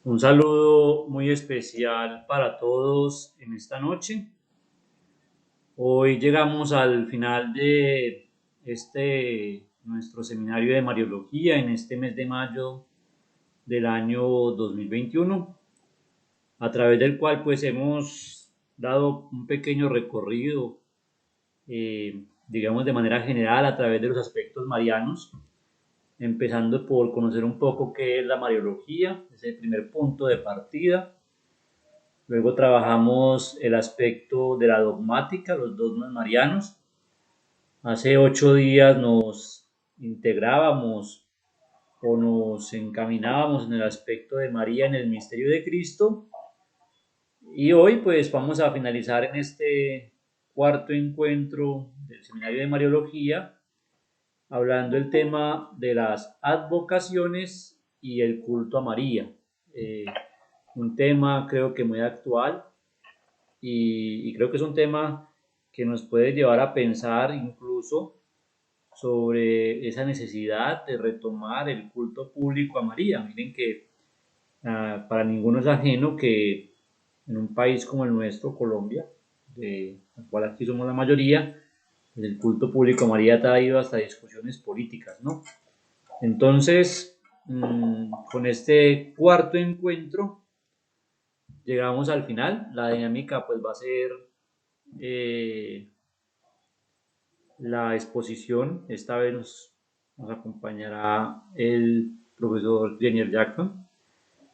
Un saludo muy especial para todos en esta noche. Hoy llegamos al final de nuestro seminario de Mariología en este mes de mayo del año 2021, a través del cual pues hemos dado un pequeño recorrido, digamos de manera general, a través de los aspectos marianos, empezando por conocer un poco qué es la Mariología, es el primer punto de partida. Luego trabajamos el aspecto de la dogmática, los dogmas marianos. Hace 8 días nos integrábamos o nos encaminábamos en el aspecto de María en el misterio de Cristo. Y hoy pues vamos a finalizar en este cuarto encuentro del seminario de Mariología, hablando el tema de las advocaciones y el culto a María. Eh, un tema creo que muy actual, y creo que es un tema que nos puede llevar a pensar incluso sobre esa necesidad de retomar el culto público a María. Miren que para ninguno es ajeno que en un país como el nuestro, Colombia, de la cual aquí somos la mayoría, pues el culto público a María ha traído hasta discusiones políticas, ¿no? Entonces, con este cuarto encuentro llegamos al final. La dinámica pues va a ser eh, la exposición. Esta vez nos acompañará el profesor Jennifer Jackson.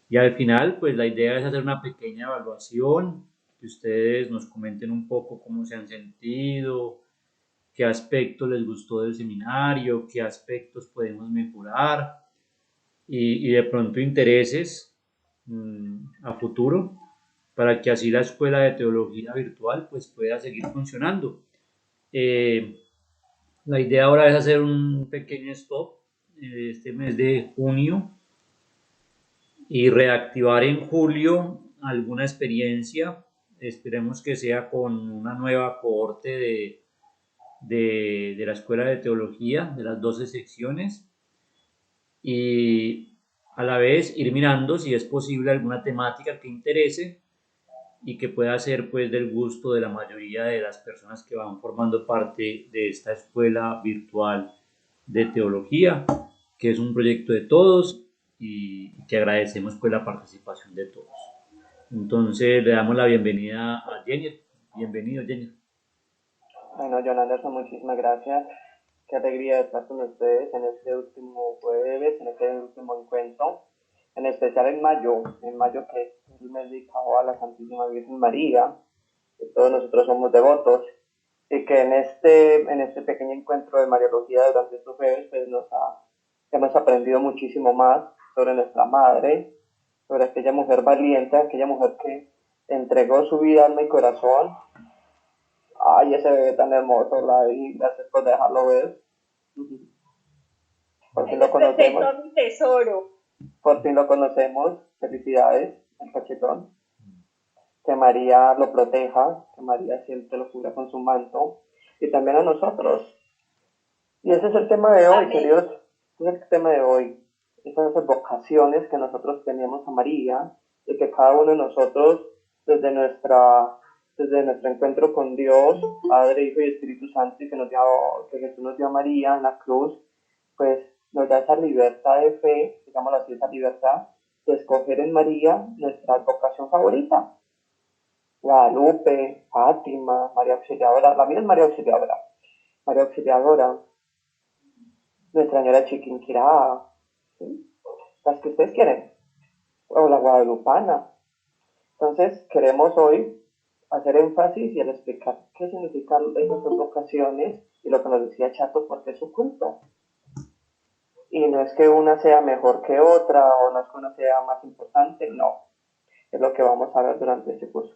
Y al final, pues la idea es hacer una pequeña evaluación, que ustedes nos comenten un poco cómo se han sentido, qué aspectos les gustó del seminario, qué aspectos podemos mejorar y de pronto intereses a futuro para que así la Escuela de Teología Virtual pues pueda seguir funcionando. Eh, la idea ahora es hacer un pequeño stop este mes de junio y reactivar en julio alguna experiencia. Esperemos que sea con una nueva cohorte de la Escuela de Teología, de las 12 secciones, y a la vez ir mirando si es posible alguna temática que interese y que pueda ser pues del gusto de la mayoría de las personas que van formando parte de esta escuela virtual de teología, que es un proyecto de todos y que agradecemos pues la participación de todos. Entonces le damos la bienvenida a Jenny. Bienvenido, Jenny. Bueno, John Anderson, muchísimas gracias. Qué alegría estar con ustedes en este último jueves, en este último encuentro, en especial en mayo que es el mes dedicado a la Santísima Virgen María, que todos nosotros somos devotos, y que en este pequeño encuentro de Mariología durante estos jueves, pues hemos aprendido muchísimo más sobre nuestra Madre, sobre aquella mujer valiente, aquella mujer que entregó su vida, alma y corazón. Ay, ese bebé tan hermoso, la vi, gracias por dejarlo ver. Por fin lo conocemos. Mi tesoro. Por fin lo conocemos. Felicidades, el cachetón. Que María lo proteja, que María siempre lo cubra con su manto. Y también a nosotros. Y ese es el tema de hoy, queridos. Ese es el tema de hoy. Esas vocaciones que nosotros tenemos a María y que cada uno de nosotros, desde nuestra desde nuestro encuentro con Dios, Padre, Hijo y Espíritu Santo, y que Jesús nos dio a María en la cruz, pues nos da esa libertad de fe, digamos así, esa libertad de escoger en María nuestra vocación favorita. Guadalupe, Fátima, María Auxiliadora, la mía es María Auxiliadora, Nuestra Señora Chiquinquirá, ¿sí? Las que ustedes quieren, o la Guadalupana. Entonces, queremos hoy hacer énfasis y al explicar qué significan esas dos vocaciones y lo que nos decía Chato, porque es su culto. Y no es que una sea mejor que otra o no es que una sea más importante, no. Es lo que vamos a ver durante este curso.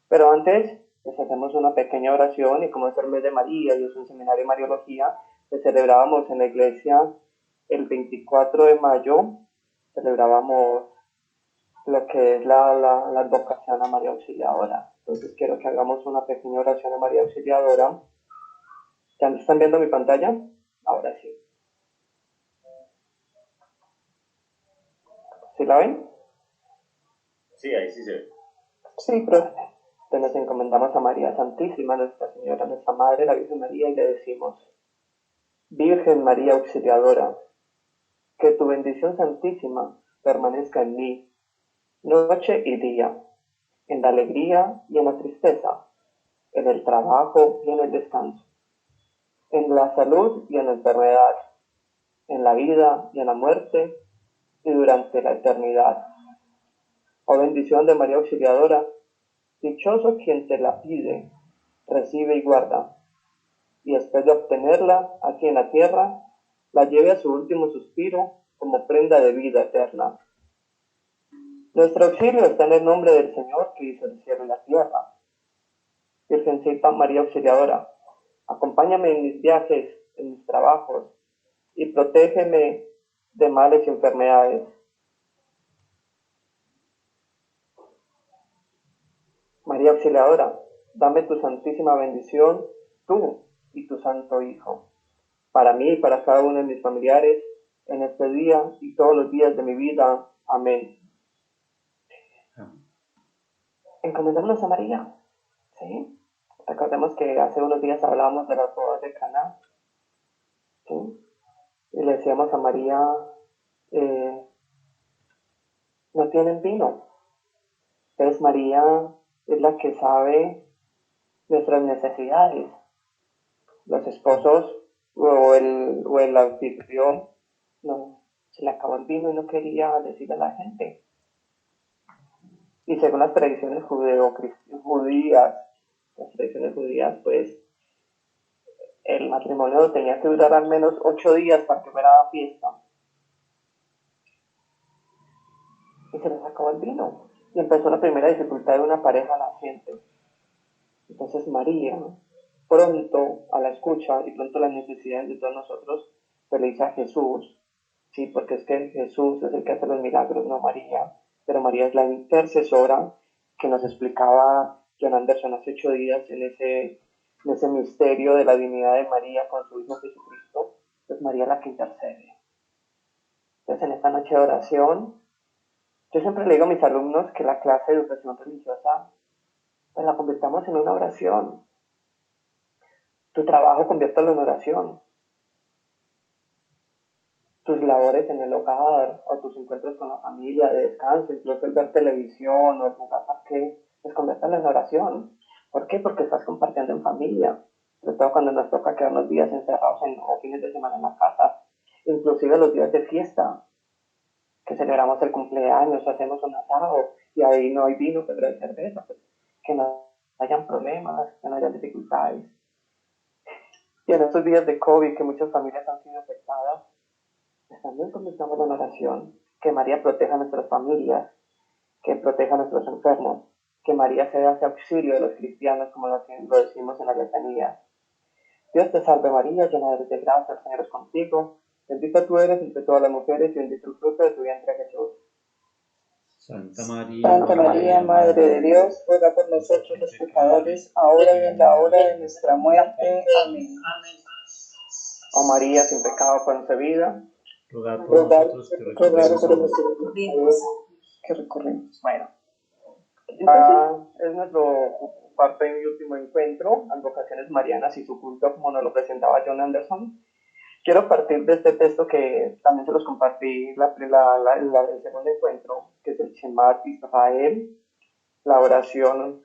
Pero antes, pues hacemos una pequeña oración y como es el mes de María y es un seminario de Mariología, pues celebrábamos en la iglesia el 24 de mayo, celebrábamos lo que es la advocación a María Auxiliadora. Entonces quiero que hagamos una pequeña oración a María Auxiliadora. ¿Ya están viendo mi pantalla? Ahora sí. ¿Sí la ven? Sí, ahí sí se ve. Sí, profe. Entonces nos encomendamos a María Santísima, Nuestra Señora, nuestra Madre, la Virgen María, y le decimos, Virgen María Auxiliadora, que tu bendición santísima permanezca en mí, noche y día, en la alegría y en la tristeza, en el trabajo y en el descanso, en la salud y en la enfermedad, en la vida y en la muerte, y durante la eternidad. Oh bendición de María Auxiliadora, dichoso quien te la pide, recibe y guarda, y después de obtenerla aquí en la tierra, la lleve a su último suspiro como prenda de vida eterna. Nuestro auxilio está en el nombre del Señor que hizo el cielo y la tierra. Virgencita María Auxiliadora, acompáñame en mis viajes, en mis trabajos, y protégeme de males y enfermedades. María Auxiliadora, dame tu santísima bendición, tú y tu santo Hijo, para mí y para cada uno de mis familiares, en este día y todos los días de mi vida. Amén. Encomendémonos a María, ¿sí? Recordemos que hace unos días hablábamos de las bodas de Caná, ¿sí? Y le decíamos a María, eh, no tienen vino. Entonces María es la que sabe nuestras necesidades. Los esposos o el anfitrión, no, se le acabó el vino y no quería decirle a la gente. Y según las tradiciones judías, pues el matrimonio tenía que durar al menos 8 días para que fuera fiesta. Y se les acabó el vino. Y empezó la primera dificultad de una pareja naciente. Entonces María, pronto a la escucha y pronto a las necesidades de todos nosotros, se le dice a Jesús, sí, porque es que Jesús es el que hace los milagros, no María, pero María es la intercesora que nos explicaba John Anderson hace 8 días en ese misterio de la divinidad de María con su Hijo Jesucristo. Es María la que intercede. Entonces en esta noche de oración, yo siempre le digo a mis alumnos que la clase de educación religiosa pues la convirtamos en una oración. Tu trabajo conviértelo en oración. Tus labores en el hogar o tus encuentros con la familia, de descanso, incluso el ver televisión o el jugar parque, pues conviértelo en oración. ¿Por qué? Porque estás compartiendo en familia, sobre todo cuando nos toca quedarnos días encerrados o fines de semana en la casa, inclusive los días de fiesta, que celebramos el cumpleaños, hacemos un asado y ahí no hay vino, pero hay cerveza, pues, que no hayan problemas, que no hayan dificultades. Y en estos días de COVID que muchas familias han sido afectadas, pues también comenzamos la oración, que María proteja a nuestras familias, que proteja a nuestros enfermos, que María sea ese auxilio de los cristianos, como lo decimos en la letanía. Dios te salve María, llena eres de gracia, el Señor es contigo, bendita tú eres entre todas las mujeres y bendito el fruto de tu vientre Jesús. Santa María, Madre de Dios, ruega por nosotros los pecadores, ahora y en la hora de nuestra muerte. Amén. Oh María, sin pecado concebida, Rogar por nosotros que recurrimos. Bueno, es nuestro cuarto y último encuentro, Advocaciones Marianas y su culto, como nos lo presentaba John Anderson. Quiero partir de este texto que también se los compartí el segundo encuentro, que es el Shemat Israel, la oración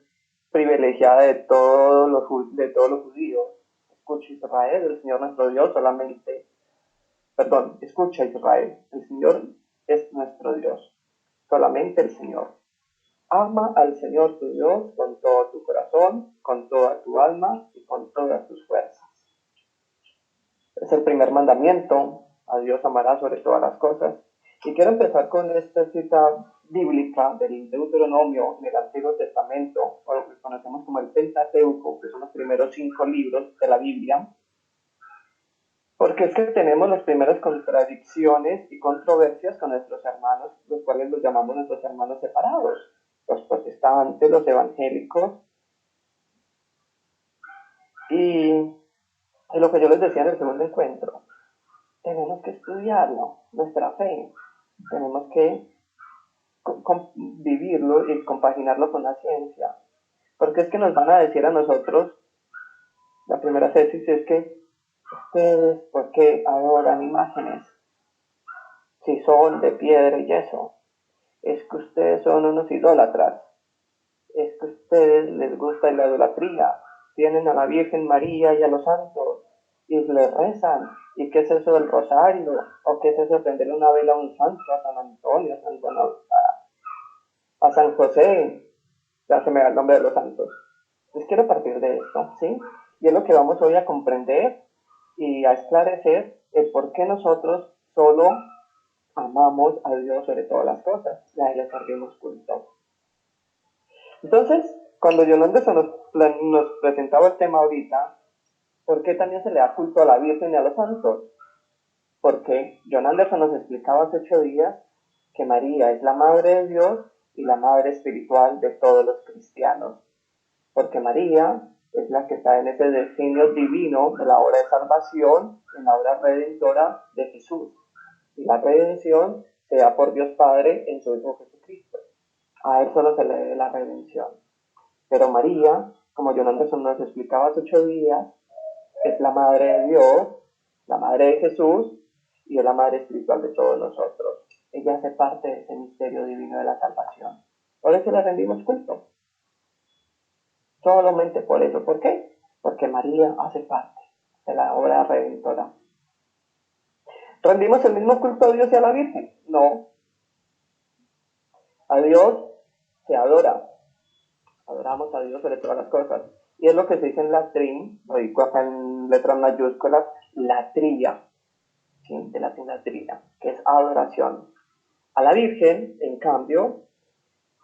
privilegiada de todos los judíos. Escucha Israel, el Señor nuestro Dios escucha Israel, el Señor es nuestro Dios, solamente el Señor. Ama al Señor tu Dios con todo tu corazón, con toda tu alma y con todas tus fuerzas. Es el primer mandamiento, a Dios amarás sobre todas las cosas. Y quiero empezar con esta cita bíblica del Deuteronomio en el Antiguo Testamento, o lo que conocemos como el Pentateuco, que son los primeros 5 libros de la Biblia, porque es que tenemos las primeras contradicciones y controversias con nuestros hermanos, los cuales los llamamos nuestros hermanos separados, los protestantes, los evangélicos, y lo que yo les decía en el segundo encuentro, tenemos que estudiarlo, nuestra fe, tenemos que vivirlo y compaginarlo con la ciencia. Porque es que nos van a decir a nosotros, la primera tesis es que ustedes, ¿por qué adoran imágenes? Si son de piedra y yeso. Es que ustedes son unos idólatras. Es que a ustedes les gusta la idolatría. Tienen a la Virgen María y a los santos y les rezan. ¿Y qué es eso del rosario? ¿O qué es eso de prender una vela a un santo, a San Antonio, a San José? Ya se me da el nombre de los santos. Les quiero partir de esto, ¿sí? Y es lo que vamos hoy a comprender y a esclarecer el por qué nosotros solo amamos a Dios sobre todas las cosas y a Él le servimos culto. Entonces, cuando John Anderson nos presentaba el tema ahorita, ¿por qué también se le da culto a la Virgen y a los santos? Porque John Anderson nos explicaba hace 8 días que María es la Madre de Dios y la Madre espiritual de todos los cristianos. Porque María es la que está en ese designio divino de la obra de salvación, en la obra redentora de Jesús. Y la redención se da por Dios Padre en su Hijo Jesucristo. A Él solo se le debe la redención. Pero María, como John Anderson nos explicaba hace 8 días, es la Madre de Dios, la Madre de Jesús y es la Madre espiritual de todos nosotros. Ella hace parte de ese misterio divino de la salvación. Por eso le rendimos culto. Solamente por eso. ¿Por qué? Porque María hace parte de la obra redentora. ¿Rendimos el mismo culto a Dios y a la Virgen? No. A Dios se adora. Adoramos a Dios sobre todas las cosas. Y es lo que se dice en latín, lo digo acá en letras mayúsculas, latría, ¿sí? De latín latría, que es adoración. A la Virgen, en cambio,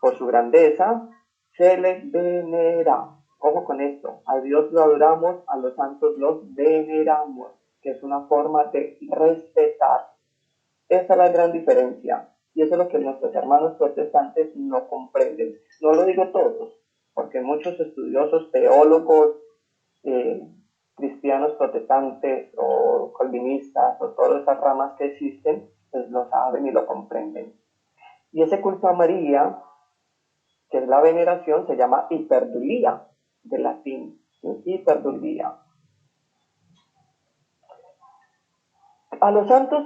por su grandeza, se le venera. Ojo con esto, a Dios lo adoramos, a los santos los veneramos, que es una forma de respetar. Esa es la gran diferencia. Y eso es lo que nuestros hermanos protestantes no comprenden. No lo digo todos, porque muchos estudiosos, teólogos, cristianos protestantes o calvinistas o todas esas ramas que existen, pues lo saben y lo comprenden. Y ese culto a María, que es la veneración, se llama hiperdulía, del latín, ¿sí? Hiperdulía. A los santos,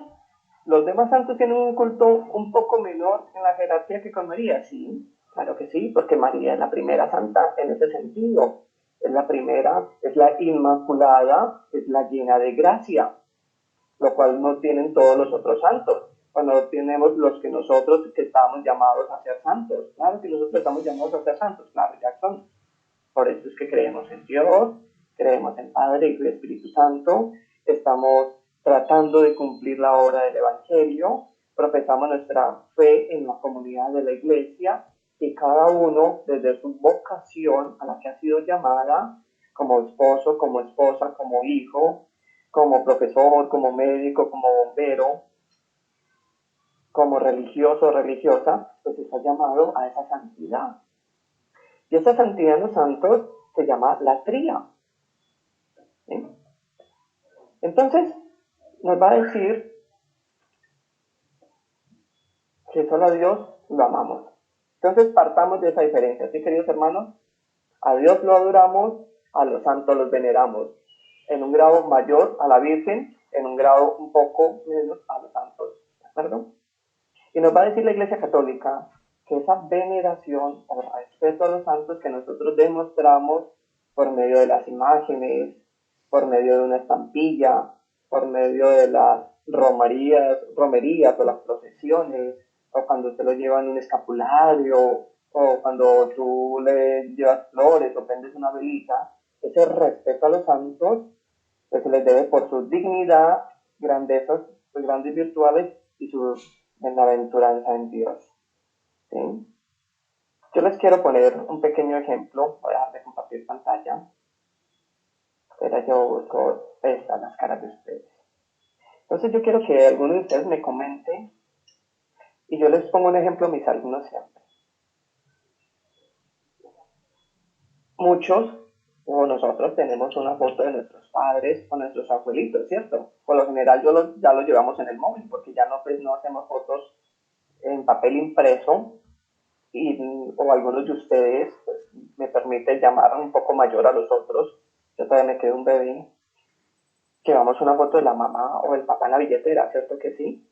los demás santos tienen un culto un poco menor en la jerarquía que con María, sí, claro que sí, porque María es la primera santa en ese sentido. Es la primera, es la inmaculada, es la llena de gracia, lo cual no tienen todos los otros santos. Cuando tenemos los que nosotros que estamos llamados a ser santos. Claro que nosotros estamos llamados a ser santos, claro, ya son. Por eso es que creemos en Dios, creemos en Padre, Hijo y Espíritu Santo, estamos tratando de cumplir la obra del Evangelio, profesamos nuestra fe en la comunidad de la Iglesia y cada uno desde su vocación a la que ha sido llamada, como esposo, como esposa, como hijo, como profesor, como médico, como bombero, como religioso o religiosa, pues está llamado a esa santidad. Y esa santidad en los santos se llama latría. ¿Sí? Entonces, nos va a decir que solo a Dios lo amamos. Entonces, partamos de esa diferencia. ¿Sí, queridos hermanos? A Dios lo adoramos, a los santos los veneramos. En un grado mayor a la Virgen, en un grado un poco menos a los santos. ¿De acuerdo? Y nos va a decir la Iglesia Católica que esa veneración o respeto a los santos que nosotros demostramos por medio de las imágenes, por medio de una estampilla, por medio de las romerías o las procesiones, o cuando usted lo lleva en un escapulario, o cuando tú le llevas flores o prendes una velita, ese respeto a los santos que se les debe por su dignidad, grandezas, sus grandes virtudes y su bienaventuranza en Dios. ¿Sí? Yo les quiero poner un pequeño ejemplo. Voy a dejar de compartir pantalla. Pero yo busco las caras de ustedes. Entonces yo quiero que alguno de ustedes me comente y yo les pongo un ejemplo a mis alumnos siempre. Muchos o nosotros tenemos una foto de nuestros padres o nuestros abuelitos, ¿cierto? Por lo general ya lo llevamos en el móvil porque ya no hacemos fotos en papel impreso o algunos de ustedes, pues, me permite llamar un poco mayor a los otros, yo todavía me quedo un bebé, llevamos una foto de la mamá o el papá en la billetera, ¿cierto que sí?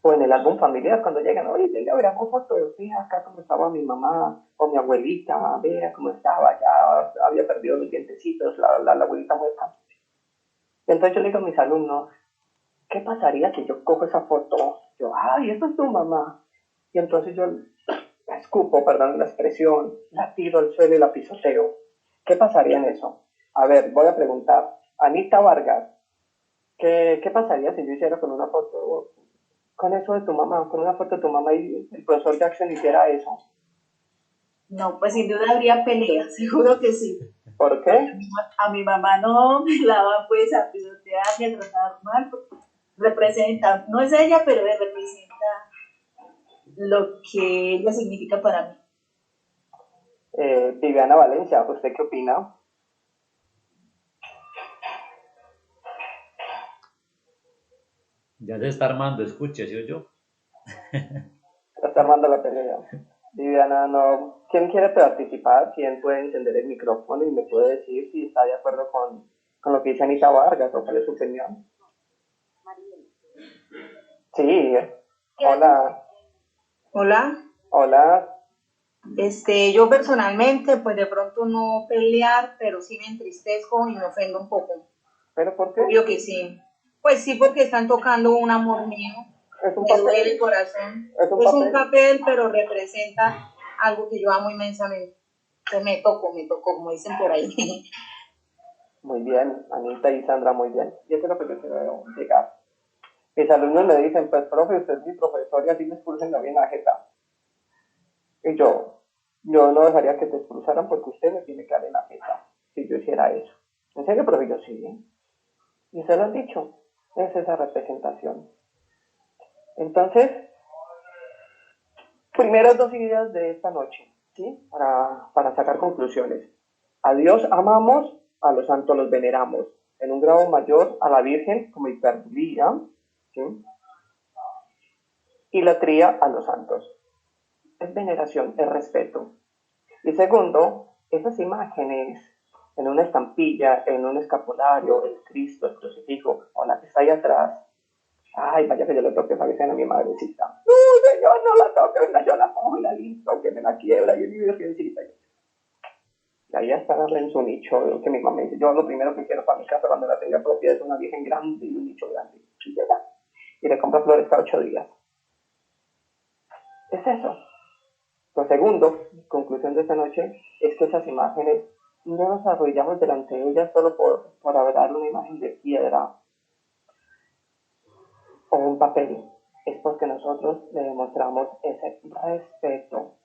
O en el álbum familiar, cuando llegan, oye, venga, veamos fotos, fija acá cómo estaba mi mamá o mi abuelita, vea cómo estaba, ya había perdido los dientecitos, la abuelita muerta. Entonces yo le digo a mis alumnos, ¿qué pasaría si yo cojo esa foto? Yo, ay, esa es tu mamá. Y entonces yo la escupo, perdón la expresión, la tiro al suelo y la pisoteo. ¿Qué pasaría en eso? A ver, voy a preguntar. Anita Vargas, ¿qué pasaría si yo hiciera con una foto, con eso de tu mamá, con una foto de tu mamá y el profesor Jackson hiciera eso? No, pues sin duda habría pelea, seguro que sí. ¿Por qué? A mi mamá no me la va pues a pisotear ni a tratar mal, porque representa, no es ella, pero representa lo que ella significa para mí. Viviana Valencia, ¿usted qué opina? Ya se está armando, escuche, ¿sí o yo? Está armando la pelea. Viviana, no. ¿Quién quiere participar? ¿Quién puede encender el micrófono y me puede decir si está de acuerdo con lo que dice Anita Vargas o cuál es su opinión? Sí. Hola. Hola. Hola. Yo personalmente, pues de pronto no pelear, pero sí me entristezco y me ofendo un poco. ¿Pero por qué? Obvio que sí. Pues sí, porque están tocando un amor mío. Es un Me papel. duele el corazón. Es un papel, pero representa algo que yo amo inmensamente. Pues me tocó, como dicen por ahí. Muy bien, Anita y Sandra, muy bien. Y eso es lo que yo quiero llegar. Mis alumnos me dicen, pues profe, usted es mi profesor y así me expulsen la bien la jeta. Y yo no dejaría que te expulsaran porque usted me tiene que dar en la jeta si yo hiciera eso. En serio, profe, yo sí, ¿eh? Y se lo han dicho, es esa representación. Entonces, primeras 2 ideas de esta noche, ¿sí? Para sacar conclusiones. A Dios amamos, a los santos los veneramos. En un grado mayor, a la Virgen como hiperbolía, ¿sí? Y la tría a los santos. Es veneración, es respeto. Y segundo, esas imágenes en una estampilla, en un escapulario, el Cristo, el crucifijo, o la que está ahí atrás. Ay, vaya que yo le toque esa a mi madrecita. No, señor, no la toque, venga, yo la cojo y la listo, que me la quiebra, y mi virgencita. Y ahí está en su nicho, que mi mamá dice, yo lo primero que quiero para mi casa cuando la tenga propia es una virgen grande y un nicho grande. Y llega, y le compra flores cada 8 días. Es eso. Lo segundo, conclusión de esta noche, es que esas imágenes no nos arrodillamos delante de ellas solo por adorar una imagen de piedra o un papel. Es porque nosotros le demostramos ese respeto,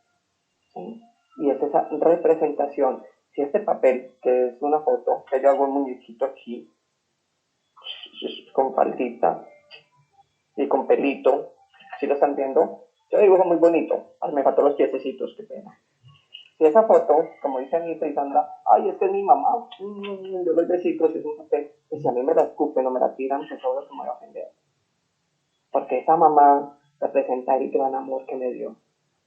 ¿sí? Y es esa representación. Si este papel, que es una foto, que yo hago un muñequito aquí, con faldita y con pelito, si lo están viendo, yo dibujo muy bonito, me faltó los piececitos, qué pena. Si esa foto, como dice Anita y Sandra, ay, es que es mi mamá, yo los besitos, es un papel, y si a mí me la escupen o me la tiran, pues todo se me va a ofender. Porque esa mamá representa el gran amor que me dio,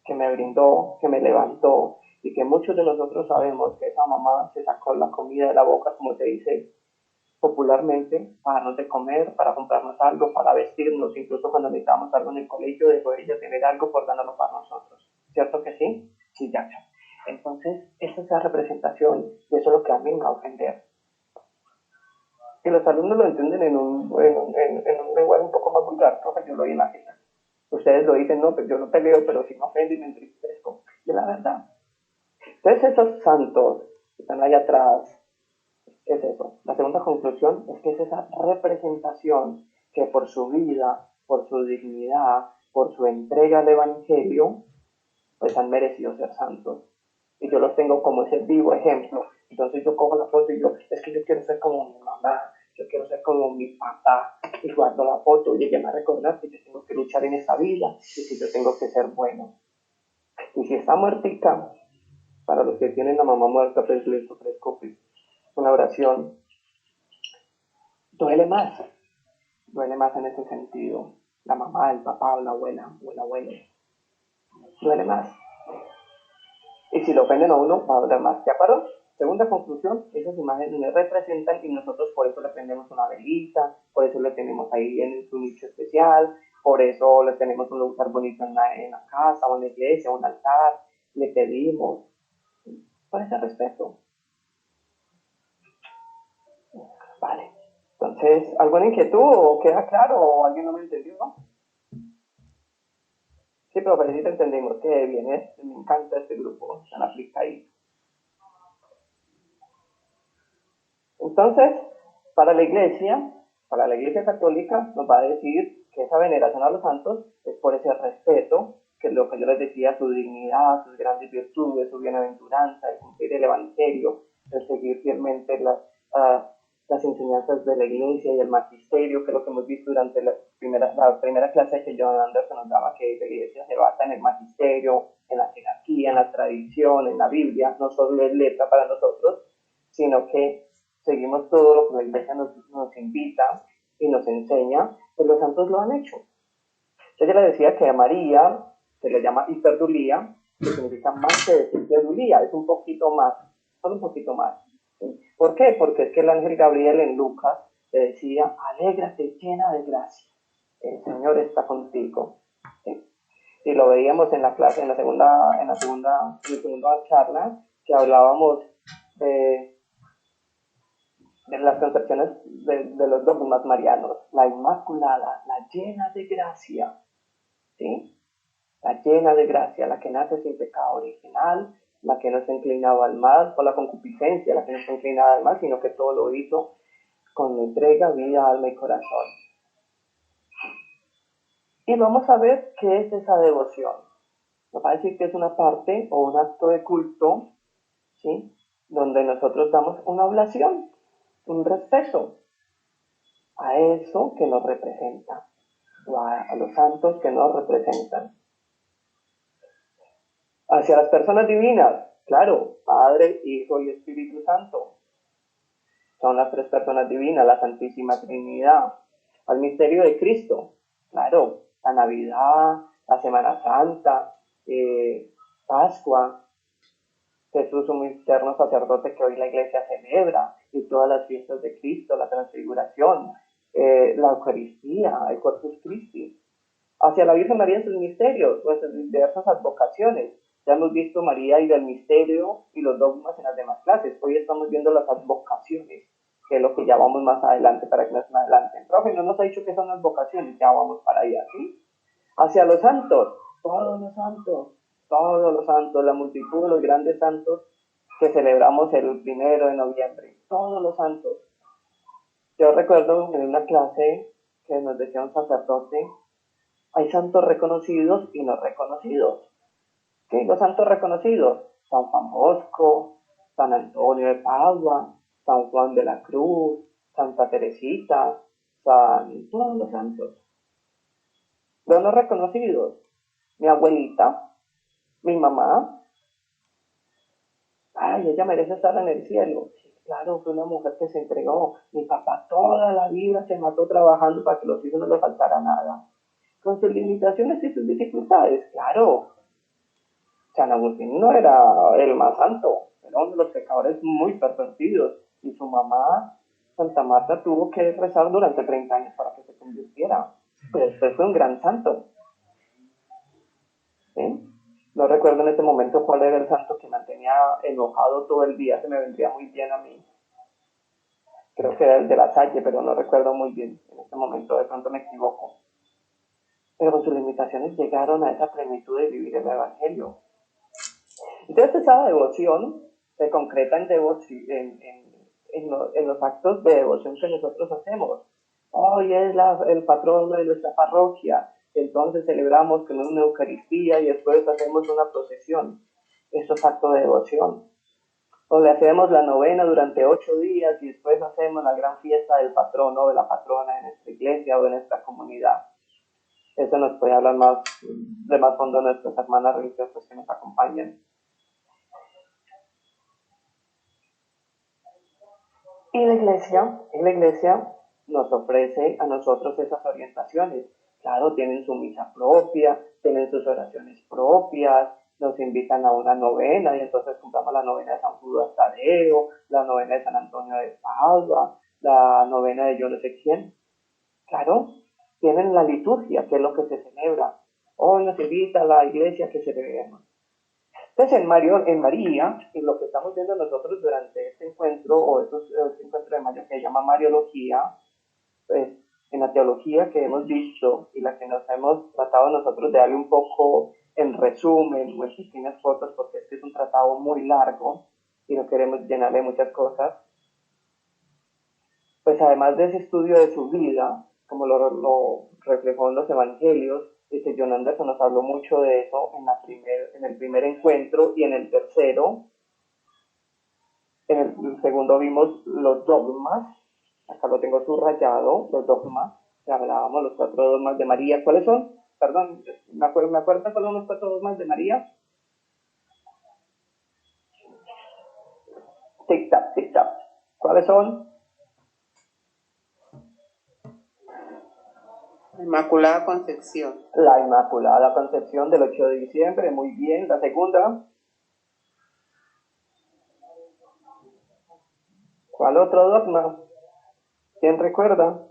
que me brindó, que me levantó, y que muchos de nosotros sabemos que esa mamá se sacó la comida de la boca, como se dice popularmente, para darnos de comer, para comprarnos algo, para vestirnos, incluso cuando necesitamos algo en el colegio, dejó ella tener algo por darnos para nosotros. ¿Cierto que sí? Sí, ya. Entonces, esa es la representación, y eso es lo que a mí me va a ofender. Y los alumnos lo entienden en un lenguaje un poco más vulgar, profe, yo lo doy en la jeta. Ustedes lo dicen, no, pues yo no peleo, pero si me ofendo y me entristezco. Y es la verdad. Entonces, esos santos que están ahí atrás, es eso. La segunda conclusión es que es esa representación que por su vida, por su dignidad, por su entrega al Evangelio, pues han merecido ser santos. Y yo los tengo como ese vivo ejemplo. Entonces yo cojo la foto y yo, es que yo quiero ser como mi mamá, yo quiero ser como mi papá. Y guardo la foto y llegué a recordar que yo tengo que luchar en esta vida y que yo tengo que ser bueno. Y si está muertica, para los que tienen la mamá muerta, pues les ofrezco pues, una oración. Duele más en ese sentido. La mamá, el papá o la abuela o el abuelo. duele más. Y si lo ofenden a uno, va a doler más. ¿De acuerdo? Segunda conclusión, esas imágenes nos representan y nosotros por eso le prendemos una velita, por eso le tenemos ahí en su nicho especial, por eso le tenemos un lugar bonito en la casa o en la iglesia, un altar, le pedimos, por ese respeto. Vale. Entonces, ¿alguna inquietud o queda claro o alguien no me entendió? Sí, pero sí te entendimos que viene, me encanta este grupo, tan aplicadito. Entonces, para la Iglesia católica nos va a decir que esa veneración a los santos es por ese respeto, que es lo que yo les decía, su dignidad, sus grandes virtudes, su bienaventuranza, el cumplir el Evangelio, el seguir fielmente las enseñanzas de la Iglesia y el magisterio, que es lo que hemos visto durante la primera clase que John Anderson nos daba, que la Iglesia se basa en el magisterio, en la jerarquía, en la tradición, en la Biblia, no solo es letra para nosotros, sino que seguimos todo lo que la Iglesia nos invita y nos enseña, pues los santos lo han hecho. Yo ya le decía que a María se le llama hiperdulía, que significa más que decir dulía, es un poquito más, solo un poquito más. ¿Sí? ¿Por qué? Porque es que el ángel Gabriel en Lucas le decía, alégrate llena de gracia, el Señor está contigo. ¿Sí? Y lo veíamos en la clase, en la segunda charla, que hablábamos de las concepciones de los dogmas marianos, la Inmaculada, la llena de gracia, ¿sí? La llena de gracia, la que nace sin pecado original, la que no está inclinada al mal, por la concupiscencia, la que no está inclinada al mal, sino que todo lo hizo con entrega, vida, alma y corazón. Y vamos a ver qué es esa devoción. Nos va a decir que es una parte o un acto de culto, ¿sí? Donde nosotros damos una oblación, un respeto a eso que nos representa, o a los santos que nos representan. Hacia las personas divinas, claro, Padre, Hijo y Espíritu Santo. Son las tres personas divinas, la Santísima Trinidad. Al misterio de Cristo, claro, la Navidad, la Semana Santa, Pascua, Jesús, un eterno sacerdote que hoy la Iglesia celebra, y todas las fiestas de Cristo, la Transfiguración, la Eucaristía, el Corpus Christi. Hacia la Virgen María en sus misterios, pues en diversas advocaciones. Ya hemos visto María y del misterio y los dogmas en las demás clases. Hoy estamos viendo las advocaciones, que es lo que ya vamos más adelante para que más adelante. El profe no nos ha dicho que son las vocaciones, ya vamos para allá, ¿sí? Hacia los santos, todos los santos, la multitud de los grandes santos que celebramos el 1 de noviembre, todos los santos. Yo recuerdo en una clase que nos decía un sacerdote, hay santos reconocidos y no reconocidos. Sí, los santos reconocidos, San Juan Bosco, San Antonio de Padua, San Juan de la Cruz, Santa Teresita, todos los santos. Los no reconocidos, mi abuelita, mi mamá, ay, ella merece estar en el cielo. Sí, claro, fue una mujer que se entregó. Mi papá toda la vida se mató trabajando para que los hijos no le faltara nada. Con sus limitaciones y sus dificultades, claro. San Agustín no era el más santo, era uno de los pecadores muy pervertidos. Y su mamá, Santa Marta, tuvo que rezar durante 30 años para que se convirtiera. Pero después fue un gran santo. ¿Sí? No recuerdo en este momento cuál era el santo que mantenía enojado todo el día, se me vendría muy bien a mí. Creo que era el de la Salle, pero no recuerdo muy bien. En este momento de pronto me equivoco. Pero con sus limitaciones llegaron a esa plenitud de vivir el Evangelio. Entonces esa devoción se concreta en los actos de devoción que nosotros hacemos. Hoy es el patrono de nuestra parroquia, entonces celebramos con una Eucaristía y después hacemos una procesión. Eso es acto de devoción. O le hacemos la novena durante 8 días y después hacemos la gran fiesta del patrono o de la patrona en nuestra iglesia o de nuestra comunidad. Eso nos puede hablar de más fondo nuestras hermanas religiosas que nos acompañan. Y la iglesia nos ofrece a nosotros esas orientaciones. Claro, tienen su misa propia, tienen sus oraciones propias, nos invitan a una novena y entonces compramos la novena de San Judas Tadeo, la novena de San Antonio de Padua, la novena de yo no sé quién. Claro, tienen la liturgia, que es lo que se celebra. Hoy nos invita a la iglesia que celebremos. Entonces, en María, en lo que estamos viendo nosotros durante este encuentro, o este encuentro de Mayo que se llama Mariología, pues en la teología que hemos visto y la que nos hemos tratado nosotros de darle un poco en resumen o en pequeñas fotos, porque este es un tratado muy largo y no queremos llenarle muchas cosas, pues además de ese estudio de su vida, como lo reflejó en los evangelios, John Anderson nos habló mucho de eso en el primer encuentro y en el tercero. En el segundo vimos los dogmas, acá lo tengo subrayado, los dogmas, que hablábamos los 4 dogmas de María. ¿Cuáles son? Perdón, ¿me acuerdas cuáles son los 4 dogmas de María? Tic-tac, tic-tac. ¿Cuáles son? Inmaculada Concepción. La Inmaculada Concepción del 8 de diciembre, muy bien. La segunda. ¿Cuál otro dogma? ¿Quién recuerda?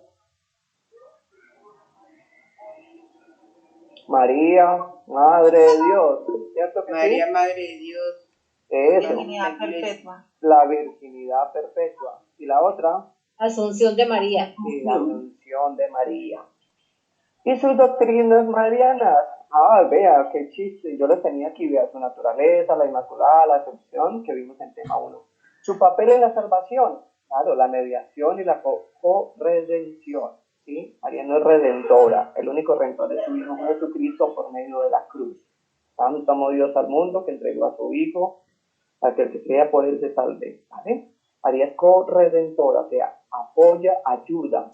María, Madre de Dios, ¿cierto que María, sí? Madre de Dios. Eso. Virginidad perpetua. La virginidad perpetua. ¿Y la otra? Asunción de María. Y la Asunción de María. ¿Y sus doctrinas marianas? Ah, vea, qué chiste. Yo les tenía aquí, vea, su naturaleza, la Inmaculada, la Asunción, que vimos en tema 1. Su papel en la salvación, claro, la mediación y la corredención. ¿Sí? María no es redentora, el único redentor es su Hijo Jesucristo por medio de la cruz. Tanto amó Dios al mundo que entregó a su Hijo, para que el que crea por él se salve. ¿Vale? María es corredentora, o sea, apoya, ayuda.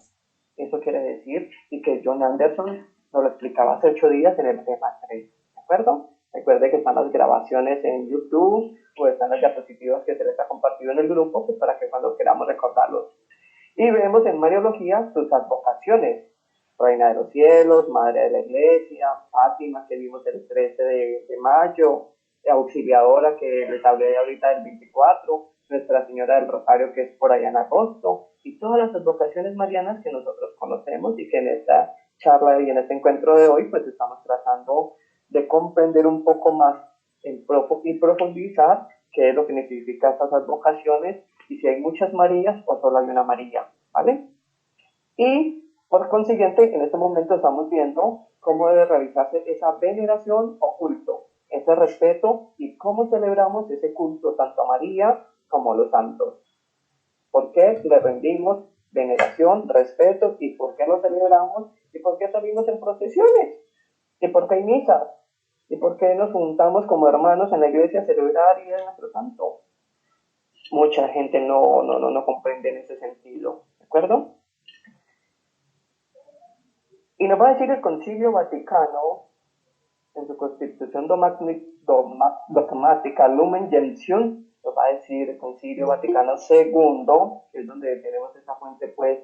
Eso quiere decir, y que John Anderson nos lo explicaba hace 8 días en el tema 3, ¿de acuerdo? Recuerde que están las grabaciones en YouTube o están las diapositivas que se les ha compartido en el grupo, pues para que cuando queramos recordarlos. Y vemos en Mariología sus advocaciones: Reina de los Cielos, Madre de la Iglesia, Fátima, que vimos el 13 de mayo, Auxiliadora, que les hablé ahorita del 24, Nuestra Señora del Rosario, que es por allá en agosto, y todas las advocaciones marianas que nosotros conocemos y que en esta charla y en este encuentro de hoy pues estamos tratando de comprender un poco más y profundizar qué es lo que significan estas advocaciones y si hay muchas Marías o solo hay una María, ¿vale? Y por consiguiente, en este momento estamos viendo cómo debe realizarse esa veneración o culto, ese respeto y cómo celebramos ese culto tanto a María como a los santos. ¿Por qué le rendimos veneración, respeto y por qué lo celebramos y por qué salimos en procesiones y por qué hay misas y por qué nos juntamos como hermanos en la iglesia a celebrar y a nuestro santo? Mucha gente no comprende en ese sentido, ¿de acuerdo? Y nos va a decir el Concilio Vaticano en su Constitución dogmática Lumen Gentium, nos va a decir el Concilio Vaticano II, que es donde tenemos esa fuente pues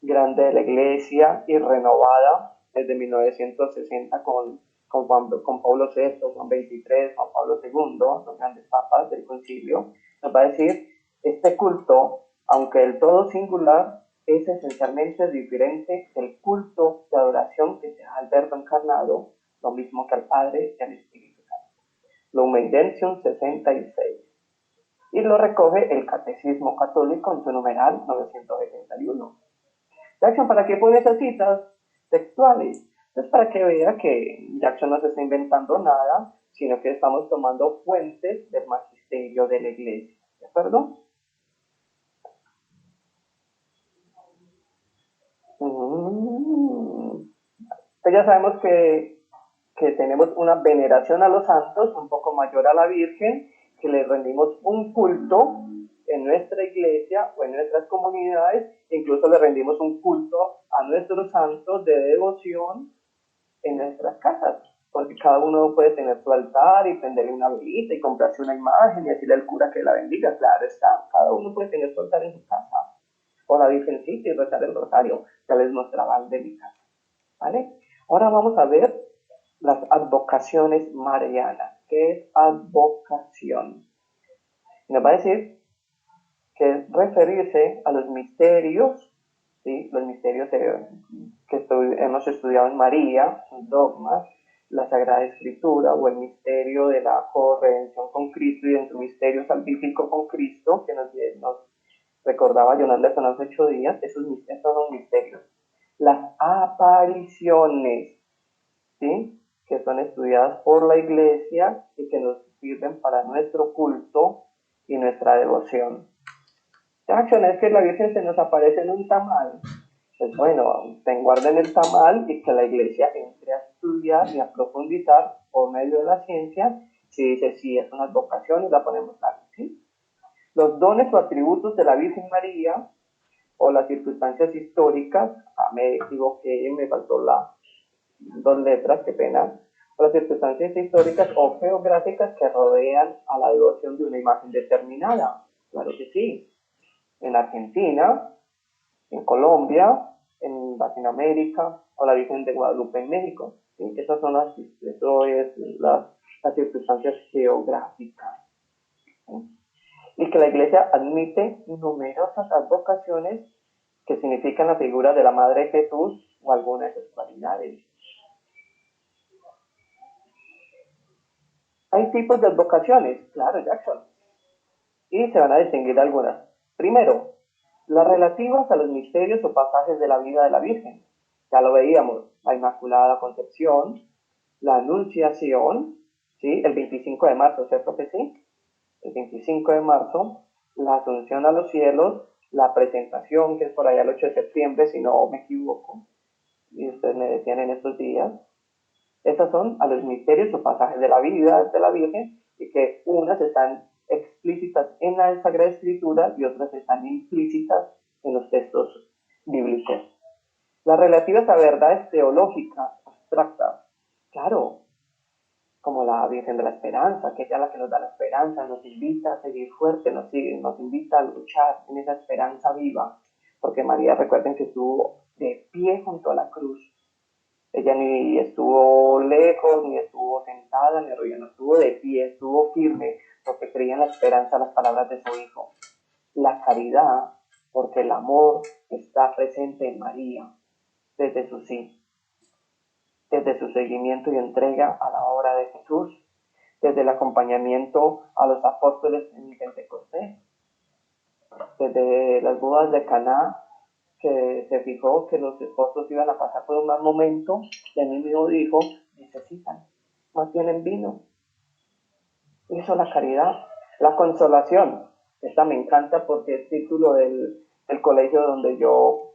grande de la Iglesia y renovada desde 1960 con Pablo VI, Juan XXIII, Juan Pablo II, los grandes papas del concilio. Nos va a decir, este culto, aunque del todo singular, es esencialmente diferente del culto de adoración que se da al Verbo encarnado, lo mismo que al Padre y al Espíritu Santo. Lumen Gentium 66. Y lo recoge el Catecismo Católico en su numeral 971. Jackson, ¿para qué pone esas citas textuales? Es para que vea que Jackson no se está inventando nada, sino que estamos tomando fuentes del magisterio de la Iglesia. ¿De acuerdo? Pues ya sabemos que tenemos una veneración a los santos un poco mayor a la Virgen, que le rendimos un culto en nuestra iglesia o en nuestras comunidades, incluso le rendimos un culto a nuestros santos de devoción en nuestras casas, porque cada uno puede tener su altar y prenderle una velita y comprarse una imagen y decirle al cura que la bendiga. Claro está, cada uno puede tener su altar en su casa, o la Virgencita y rezar el rosario, ya les mostraba el de mi casa, ¿vale? Ahora vamos a ver las advocaciones marianas. ¿Qué es advocación? Nos va a decir que es referirse a los misterios, ¿sí? Los misterios que hemos estudiado en María, los dogmas, la Sagrada Escritura o el misterio de la corredención con Cristo y en su misterio salvífico con Cristo, que nos recordaba Jonathan hace 8 días. Estos son misterios. Las apariciones, ¿sí? Que son estudiadas por la Iglesia y que nos sirven para nuestro culto y nuestra devoción. Jackson, es que la Virgen se nos aparece en un tamal. Pues bueno, guarden el tamal y que la Iglesia entre a estudiar y a profundizar por medio de la ciencia. Si dice sí, es una advocación y la ponemos aquí, ¿sí? Los dones o atributos de la Virgen María o las circunstancias históricas, me equivoqué, me faltó las 2 letras, qué pena, o las circunstancias históricas o geográficas que rodean a la devoción de una imagen determinada. Claro que sí. En Argentina, en Colombia, en Latinoamérica, o la Virgen de Guadalupe en México. ¿Sí? Esas son las circunstancias geográficas. ¿Sí? Y que la Iglesia admite numerosas advocaciones que significan la figura de la Madre de Jesús o alguna de sus cualidades. Hay tipos de advocaciones, claro, Jackson, y se van a distinguir algunas. Primero, las relativas a los misterios o pasajes de la vida de la Virgen. Ya lo veíamos, la Inmaculada Concepción, la Anunciación, ¿sí? El 25 de marzo, ¿cierto que sí? El 25 de marzo, la Asunción a los cielos, la presentación, que es por allá el 8 de septiembre, si no me equivoco, y ustedes me decían en estos días. Esas son a los misterios o pasajes de la vida de la Virgen, y que unas están explícitas en la Sagrada Escritura y otras están implícitas en los textos bíblicos. Las relativas a verdades teológicas abstractas, claro, como la Virgen de la Esperanza, que es la que nos da la esperanza, nos invita a seguir fuerte, nos invita a luchar en esa esperanza viva, porque María, recuerden que estuvo de pie junto a la cruz. Ella ni estuvo lejos, ni estuvo sentada, ni arrodillada, no estuvo de pie, estuvo firme, porque creía en la esperanza de las palabras de su Hijo. La caridad, porque el amor está presente en María, desde su sí, desde su seguimiento y entrega a la obra de Jesús, desde el acompañamiento a los apóstoles en el Pentecostés, desde las bodas de Caná, que se fijó que los esposos iban a pasar por un mal momento, y a mí mismo dijo, necesitan, más tienen vino. Hizo la caridad, la consolación. Esta me encanta porque es título del colegio donde yo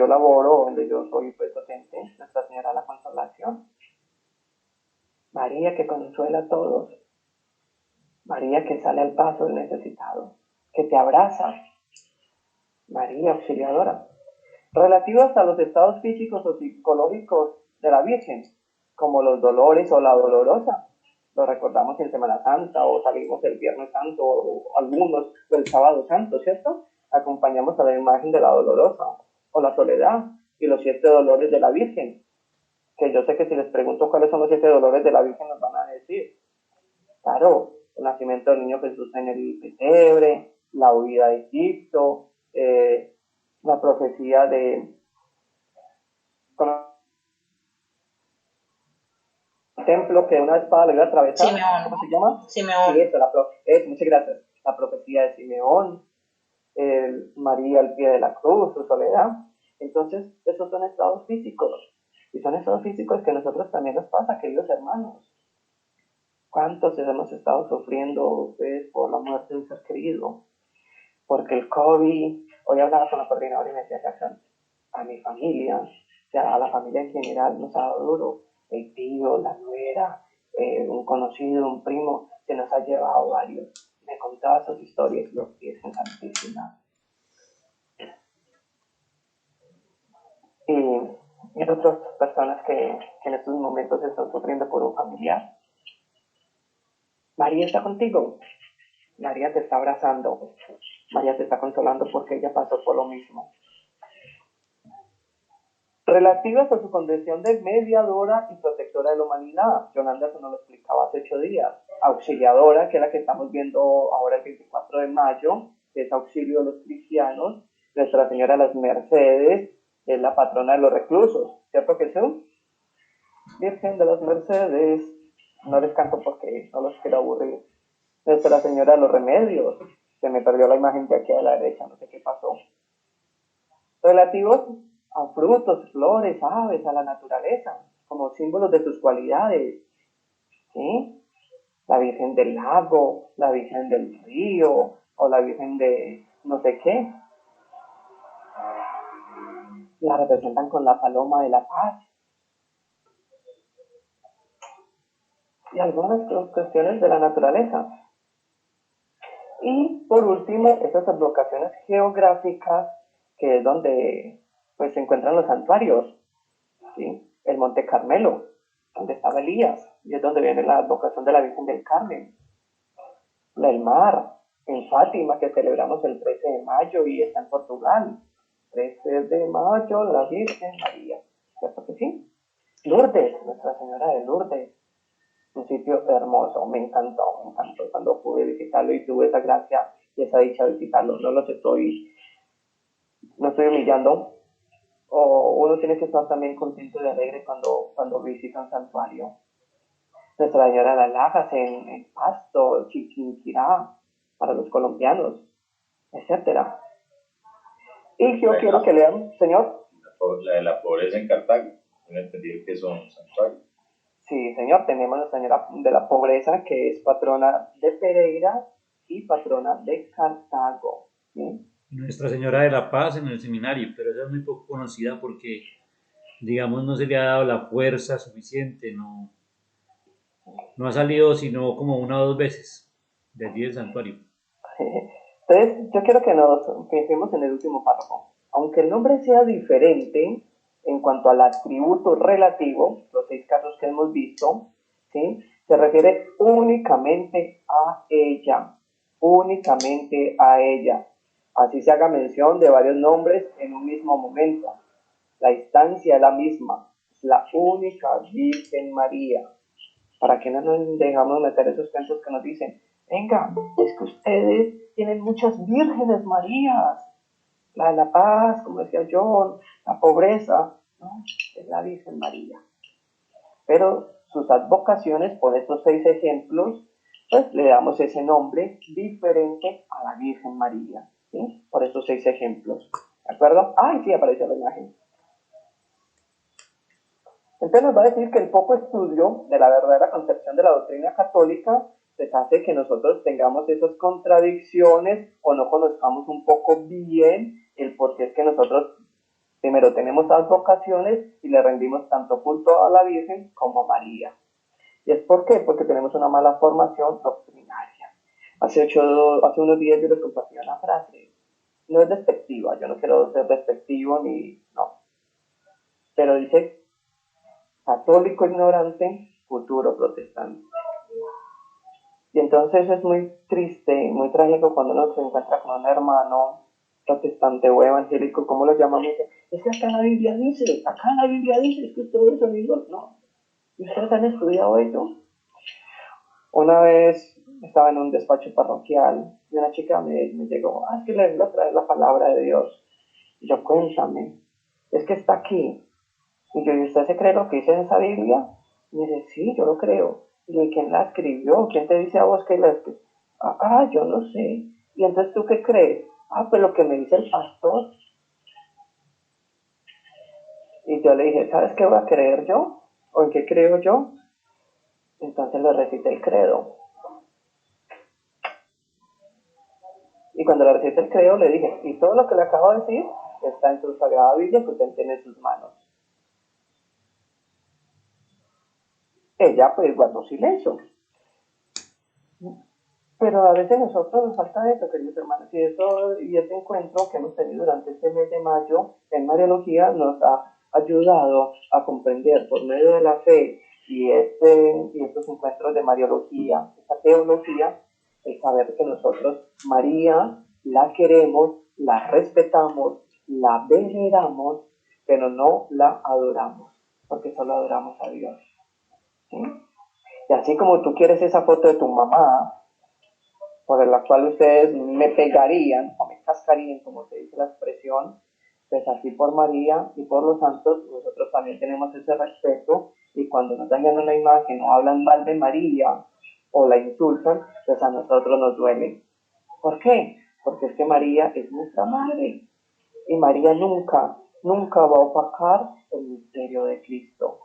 laboro, donde yo soy pues, docente, Nuestra Señora de la Consolación. María que consuela a todos, María que sale al paso del necesitado, que te abraza, María auxiliadora. Relativas a los estados físicos o psicológicos de la Virgen, como los dolores o la dolorosa. Lo recordamos en Semana Santa o salimos el Viernes Santo o algunos el Sábado Santo, ¿cierto? Acompañamos a la imagen de la dolorosa o la soledad y los 7 dolores de la Virgen, que yo sé que si les pregunto cuáles son los 7 dolores de la Virgen nos van a decir. Claro, el nacimiento del niño Jesús en el pesebre, la huida de Egipto, la profecía de templo que una espada le iba a atravesar. Simeón. ¿Cómo se llama? Simeón. Sí, muchas gracias. La profecía de Simeón, María al pie de la cruz, su soledad. Entonces, esos son estados físicos. Y son estados físicos que a nosotros también nos pasa, queridos hermanos. ¿Cuántos hemos estado sufriendo ustedes por la muerte de un ser querido? Porque el COVID, hoy hablaba con la coordinadora y me decía, Jackson, a mi familia, o sea, a la familia en general nos ha dado duro. El tío, la nuera, un conocido, un primo, se nos ha llevado varios. Me contaba sus historias, los pies en Santísima. Y otras personas que en estos momentos están sufriendo por un familiar. María está contigo. María te está abrazando. María te está consolando porque ella pasó por lo mismo. relativas a su condición de mediadora y protectora de la humanidad. John Anderson nos lo explicaba hace 8 días. Auxiliadora, que es la que estamos viendo ahora el 24 de mayo, que es auxilio de los cristianos. Nuestra Señora de las Mercedes, que es la patrona de los reclusos, ¿cierto que sí? Virgen de las Mercedes, no les canto porque no los quiero aburrir. Nuestra Señora de los Remedios, se me perdió la imagen de aquí a la derecha, no sé qué pasó. Relativos a frutos, flores, aves, a la naturaleza, como símbolos de sus cualidades, ¿sí? La Virgen del Lago, la Virgen del Río, o la Virgen de no sé qué. La representan con la paloma de la paz. Y algunas cuestiones de la naturaleza. Y por último, esas advocaciones geográficas, que es donde pues, se encuentran los santuarios, ¿sí? El Monte Carmelo, donde estaba Elías, y es donde viene la advocación de la Virgen del Carmen. El mar, en Fátima, que celebramos el 13 de mayo y está en Portugal. 13 de mayo, la Virgen María, ¿cierto que sí? Lourdes, Nuestra Señora de Lourdes, un sitio hermoso, me encantó cuando pude visitarlo y tuve esa gracia y esa dicha de visitarlo. No estoy humillando, o uno tiene que estar también contento y alegre cuando visita un santuario. Nuestra Señora de las Lajas en Pasto, Chiquinquirá, para los colombianos, etcétera. Y yo quiero que lean, señor. La de la pobreza en Cartago, no entendí que son santuarios. Sí, señor, tenemos la Señora de la Pobreza, que es patrona de Pereira y patrona de Cartago. ¿Sí? Nuestra Señora de la Paz en el seminario, pero esa es muy poco conocida porque, digamos, no se le ha dado la fuerza suficiente, no ha salido sino como 1 o 2 veces de allí del santuario. Entonces, yo quiero que nos pensemos en el último párrafo. Aunque el nombre sea diferente en cuanto al atributo relativo, los 6 casos que hemos visto, ¿sí? Se refiere únicamente a ella, únicamente a ella. Así se haga mención de varios nombres en un mismo momento. La instancia es la misma, es la única Virgen María. ¿Para qué no nos dejamos meter esos cuentos que nos dicen? Venga, es que ustedes tienen muchas vírgenes Marías. La de la paz, como decía John, la pobreza, ¿no? Es la Virgen María. Pero sus advocaciones, por estos 6 ejemplos, pues le damos ese nombre diferente a la Virgen María, ¿sí? Por estos 6 ejemplos. ¿De acuerdo? Ay, sí, apareció la imagen. Entonces nos va a decir que el poco estudio de la verdadera concepción de la doctrina católica pues hace que nosotros tengamos esas contradicciones o no conozcamos un poco bien el por qué es que nosotros primero tenemos advocaciones y le rendimos tanto culto a la Virgen como a María. ¿Y es por qué? Porque tenemos una mala formación doctrinaria. Hace unos días yo les compartí una frase. No es despectiva, yo no quiero ser despectivo ni... no. Pero dice... católico ignorante, futuro protestante. Y entonces es muy triste, muy trágico cuando uno se encuentra con un hermano protestante o evangélico, ¿cómo lo llamamos? Es que acá en la Biblia dice, es que ustedes son igual. No, ¿y ustedes han estudiado eso? Una vez estaba en un despacho parroquial y una chica me llegó, es que le vengo a traer la palabra de Dios. Y yo, cuéntame, es que está aquí. Y yo, ¿y usted se cree lo que dice en esa Biblia? Y me dice, sí, yo lo creo. Y yo, ¿quién la escribió? ¿Quién te dice a vos que la escribió? Yo no sé. ¿Y entonces tú qué crees? Pues lo que me dice el pastor. Y yo le dije, ¿sabes qué voy a creer yo? ¿O en qué creo yo? Entonces le recité el credo. Y cuando le recité el credo le dije, y todo lo que le acabo de decir está en su Sagrada Biblia que usted tiene en sus manos. Ella pues guardó silencio. Pero a veces nosotros nos falta eso, queridos hermanos, y este encuentro que hemos tenido durante este mes de mayo en Mariología nos ha ayudado a comprender por medio de la fe y estos encuentros de Mariología, esta teología, el saber que nosotros, María, la queremos, la respetamos, la veneramos, pero no la adoramos, porque solo adoramos a Dios. ¿Sí? Y así como tú quieres esa foto de tu mamá, por la cual ustedes me pegarían o me cascarían, como se dice la expresión, pues así por María y por los santos, nosotros también tenemos ese respeto, y cuando nos dañan una imagen o hablan mal de María o la insultan, pues a nosotros nos duele. ¿Por qué? Porque es que María es nuestra madre, y María nunca, nunca va a opacar el misterio de Cristo.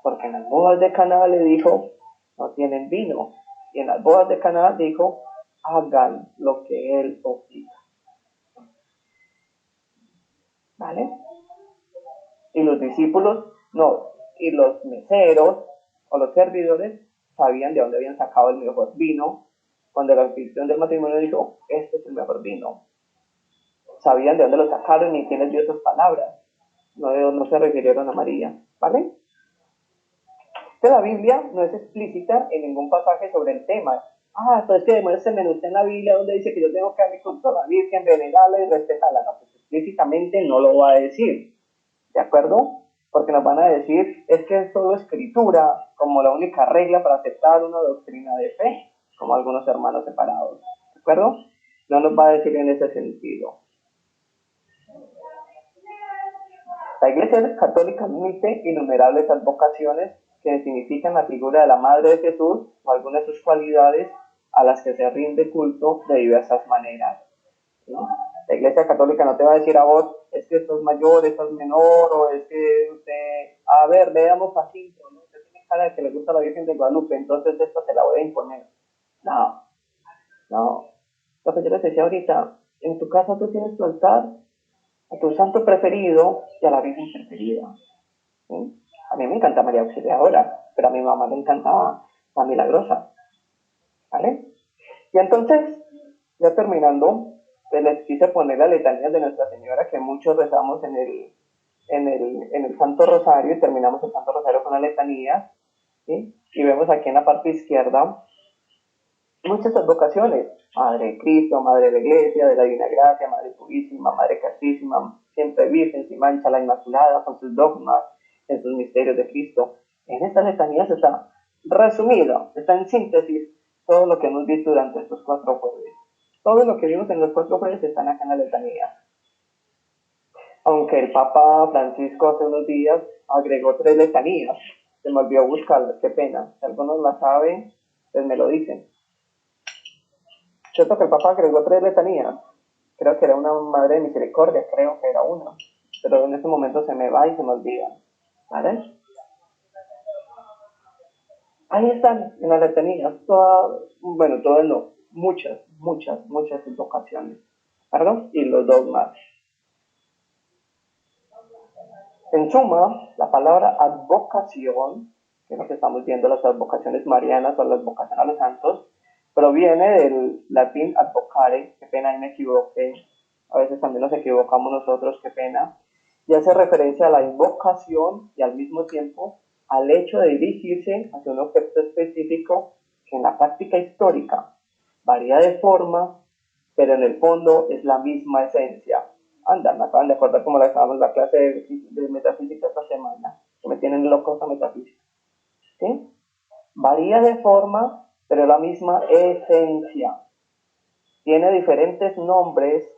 Porque en las bodas de Caná le dijo, no tienen vino. Y en las bodas de Caná dijo, hagan lo que Él os diga. ¿Vale? Y los discípulos, no, y los meseros o los servidores sabían de dónde habían sacado el mejor vino. Cuando la anfitrión del matrimonio dijo, este es el mejor vino. Sabían de dónde lo sacaron y quién les dio esas palabras. No se refirieron a María. ¿Vale? Que la Biblia no es explícita en ningún pasaje sobre el tema. Pues que demuéstrenme usted en la Biblia donde dice que yo tengo que dar mi culto a la Virgen, venerarla y respetarla. No, pues explícitamente no lo va a decir. ¿De acuerdo? Porque nos van a decir, es que es solo escritura como la única regla para aceptar una doctrina de fe, como algunos hermanos separados. ¿De acuerdo? No nos va a decir en ese sentido. La Iglesia Católica admite innumerables advocaciones que significan la figura de la Madre de Jesús o algunas de sus cualidades a las que se rinde culto de diversas maneras. ¿Sí? La Iglesia Católica no te va a decir a vos, es que esto es mayor, esto es menor, o es que usted, a ver, veamos Jacinto, ¿no? Usted tiene cara de que le gusta la Virgen de Guadalupe, entonces esto te la voy a imponer. No. Lo que yo les decía ahorita, en tu casa tú tienes tu altar, a tu santo preferido y a la Virgen preferida. ¿Sí? A mí me encanta María Auxiliadora, pero a mi mamá le encantaba la Milagrosa. ¿Vale? Y entonces, ya terminando, pues les quise poner la letanía de Nuestra Señora, que muchos rezamos en el Santo Rosario, y terminamos el Santo Rosario con la letanía. ¿Sí? Y vemos aquí en la parte izquierda muchas advocaciones: Madre de Cristo, Madre de la Iglesia, de la Divina Gracia, Madre Purísima, Madre Castísima, siempre Virgen, sin mancha, la Inmaculada, con sus dogmas, en sus misterios de Cristo. En estas letanías está resumido, está en síntesis todo lo que hemos visto durante estos 4 jueves. Todo lo que vimos en los 4 jueves están acá en la letanía. Aunque el Papa Francisco hace unos días agregó 3 letanías, se me olvidó buscarlas, qué pena. Si algunos la saben, pues me lo dicen. Cierto que el Papa agregó 3 letanías. Creo que era una Madre de Misericordia, creo que era una. Pero en este momento se me va y se me olvida. ¿Vale? Ahí están en las letanías, todas no, muchas invocaciones. ¿Perdón? Y los dogmas. En suma, la palabra advocación, que es lo que estamos viendo, las advocaciones marianas o la advocación a los santos, proviene del latín advocare, qué pena ahí me equivoqué, a veces también nos equivocamos nosotros, qué pena, y hace referencia a la invocación y al mismo tiempo al hecho de dirigirse hacia un objeto específico que en la práctica histórica varía de forma, pero en el fondo es la misma esencia. Anda, me acaban de acordar como la estábamos en la clase de metafísica esta semana, que me tienen loco esa metafísica. ¿Sí? Varía de forma, pero es la misma esencia. Tiene diferentes nombres,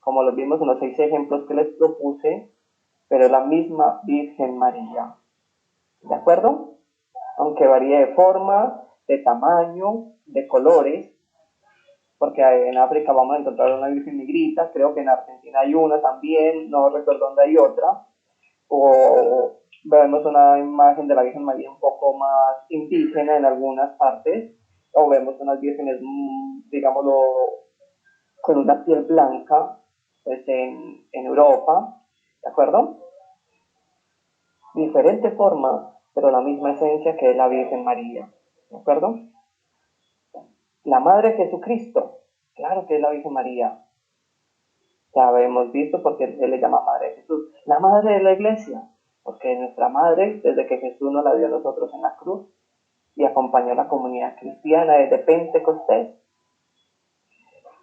como los vimos en los 6 ejemplos que les propuse, pero es la misma Virgen María. ¿De acuerdo? Aunque varía de forma, de tamaño, de colores, porque en África vamos a encontrar una Virgen negrita, creo que en Argentina hay una también, no recuerdo dónde hay otra, o vemos una imagen de la Virgen María un poco más indígena en algunas partes, o vemos unas vírgenes, digámoslo, con una piel blanca, pues en Europa, ¿de acuerdo? Diferente forma, pero la misma esencia, que es la Virgen María, ¿de acuerdo? La Madre de Jesucristo, claro que es la Virgen María. Ya hemos visto por qué se le llama Madre de Jesús. La Madre de la Iglesia, porque es nuestra Madre desde que Jesús nos la dio a nosotros en la cruz y acompañó a la comunidad cristiana desde Pentecostés.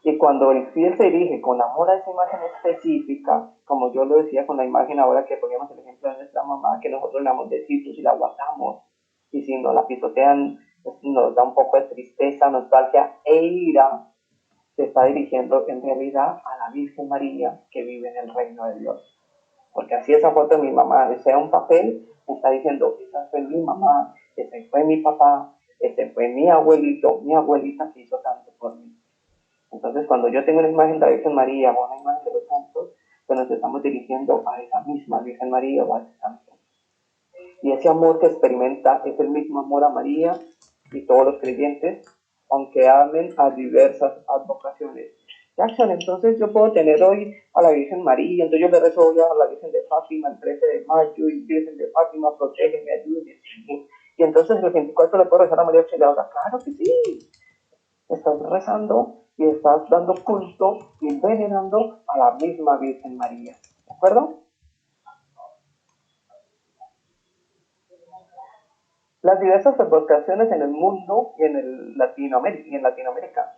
Y cuando el fiel se dirige con amor a esa imagen específica, como yo lo decía con la imagen ahora que poníamos el ejemplo de nuestra mamá, que nosotros le damos besitos y la guardamos, y si nos la pisotean, pues, nos da un poco de tristeza, nostalgia e ira, se está dirigiendo en realidad a la Virgen María que vive en el reino de Dios. Porque así esa foto de mi mamá, sea un papel, me está diciendo, esa fue mi mamá, ese fue mi papá, ese fue mi abuelito, mi abuelita que hizo tanto por mí. Entonces, cuando yo tengo una imagen de la Virgen María o una imagen de los santos, pues nos estamos dirigiendo a esa misma Virgen María o a ese santo. Y ese amor que experimenta es el mismo amor a María y todos los creyentes, aunque amen a diversas advocaciones. Jackson, entonces yo puedo tener hoy a la Virgen María, entonces yo le rezo hoy a la Virgen de Fátima el 13 de mayo, y Virgen de Fátima, protégeme, ayúdeme. Y entonces el 24 le puedo rezar a María Auxiliadora. Claro que sí. Estás rezando y estás dando culto y venerando a la misma Virgen María. ¿De acuerdo? Las diversas advocaciones en el mundo y en Latinoamérica.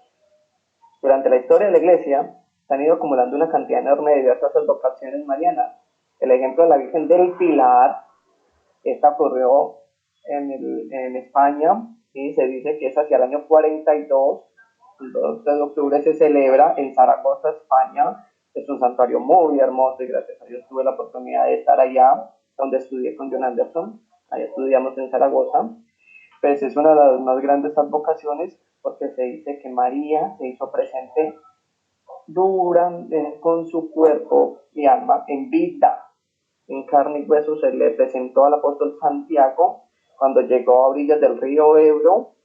Durante la historia de la Iglesia se han ido acumulando una cantidad enorme de diversas advocaciones marianas. El ejemplo de la Virgen del Pilar, esta ocurrió en España, y se dice que es hacia el año 42, el 12 de octubre se celebra en Zaragoza, España. Es un santuario muy hermoso y gracias a Dios tuve la oportunidad de estar allá, donde estudié con John Anderson. Allá estudiamos en Zaragoza. Pues es una de las más grandes advocaciones porque se dice que María se hizo presente con su cuerpo y alma en vida, en carne y hueso. Se le presentó al apóstol Santiago cuando llegó a orillas del río Ebro,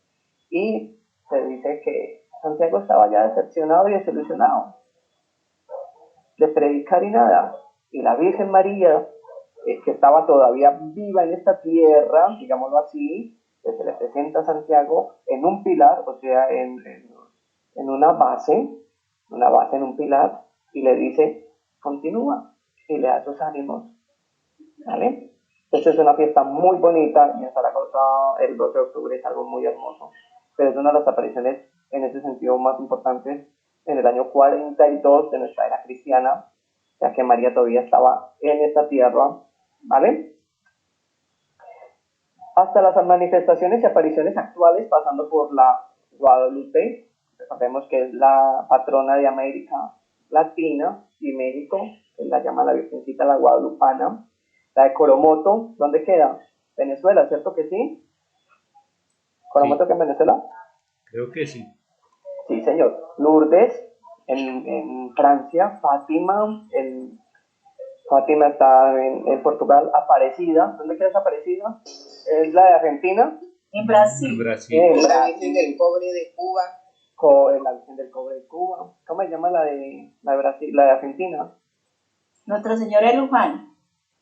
y se dice que Santiago estaba ya decepcionado y desilusionado de predicar y nada, y la Virgen María, que estaba todavía viva en esta tierra, digámoslo así, que se le presenta a Santiago en un pilar, o sea, en una base en un pilar, y le dice, continúa, y le da sus ánimos, ¿vale? Esta es una fiesta muy bonita, y en Zaragoza el 12 de octubre es algo muy hermoso, pero es una de las apariciones en ese sentido más importantes en el año 42 de nuestra era cristiana, ya que María todavía estaba en esta tierra, ¿vale? Hasta las manifestaciones y apariciones actuales, pasando por la Guadalupe, sabemos que es la patrona de América Latina y México, que la llama la Virgencita la Guadalupana. La de Coromoto, ¿dónde queda? Venezuela, ¿cierto que sí? ¿Coromoto Sí, que en Venezuela? creo que sí. Sí, señor. Lourdes, en Francia. Fátima está en Portugal. Aparecida, ¿dónde queda esa Aparecida? ¿Es la de Argentina? En En Brasil. Brasil. La Virgen del Cobre de Cuba. La Virgen del Cobre de Cuba. ¿Cómo se llama la de Brasil, la de Argentina? Nuestra Señora de Luján.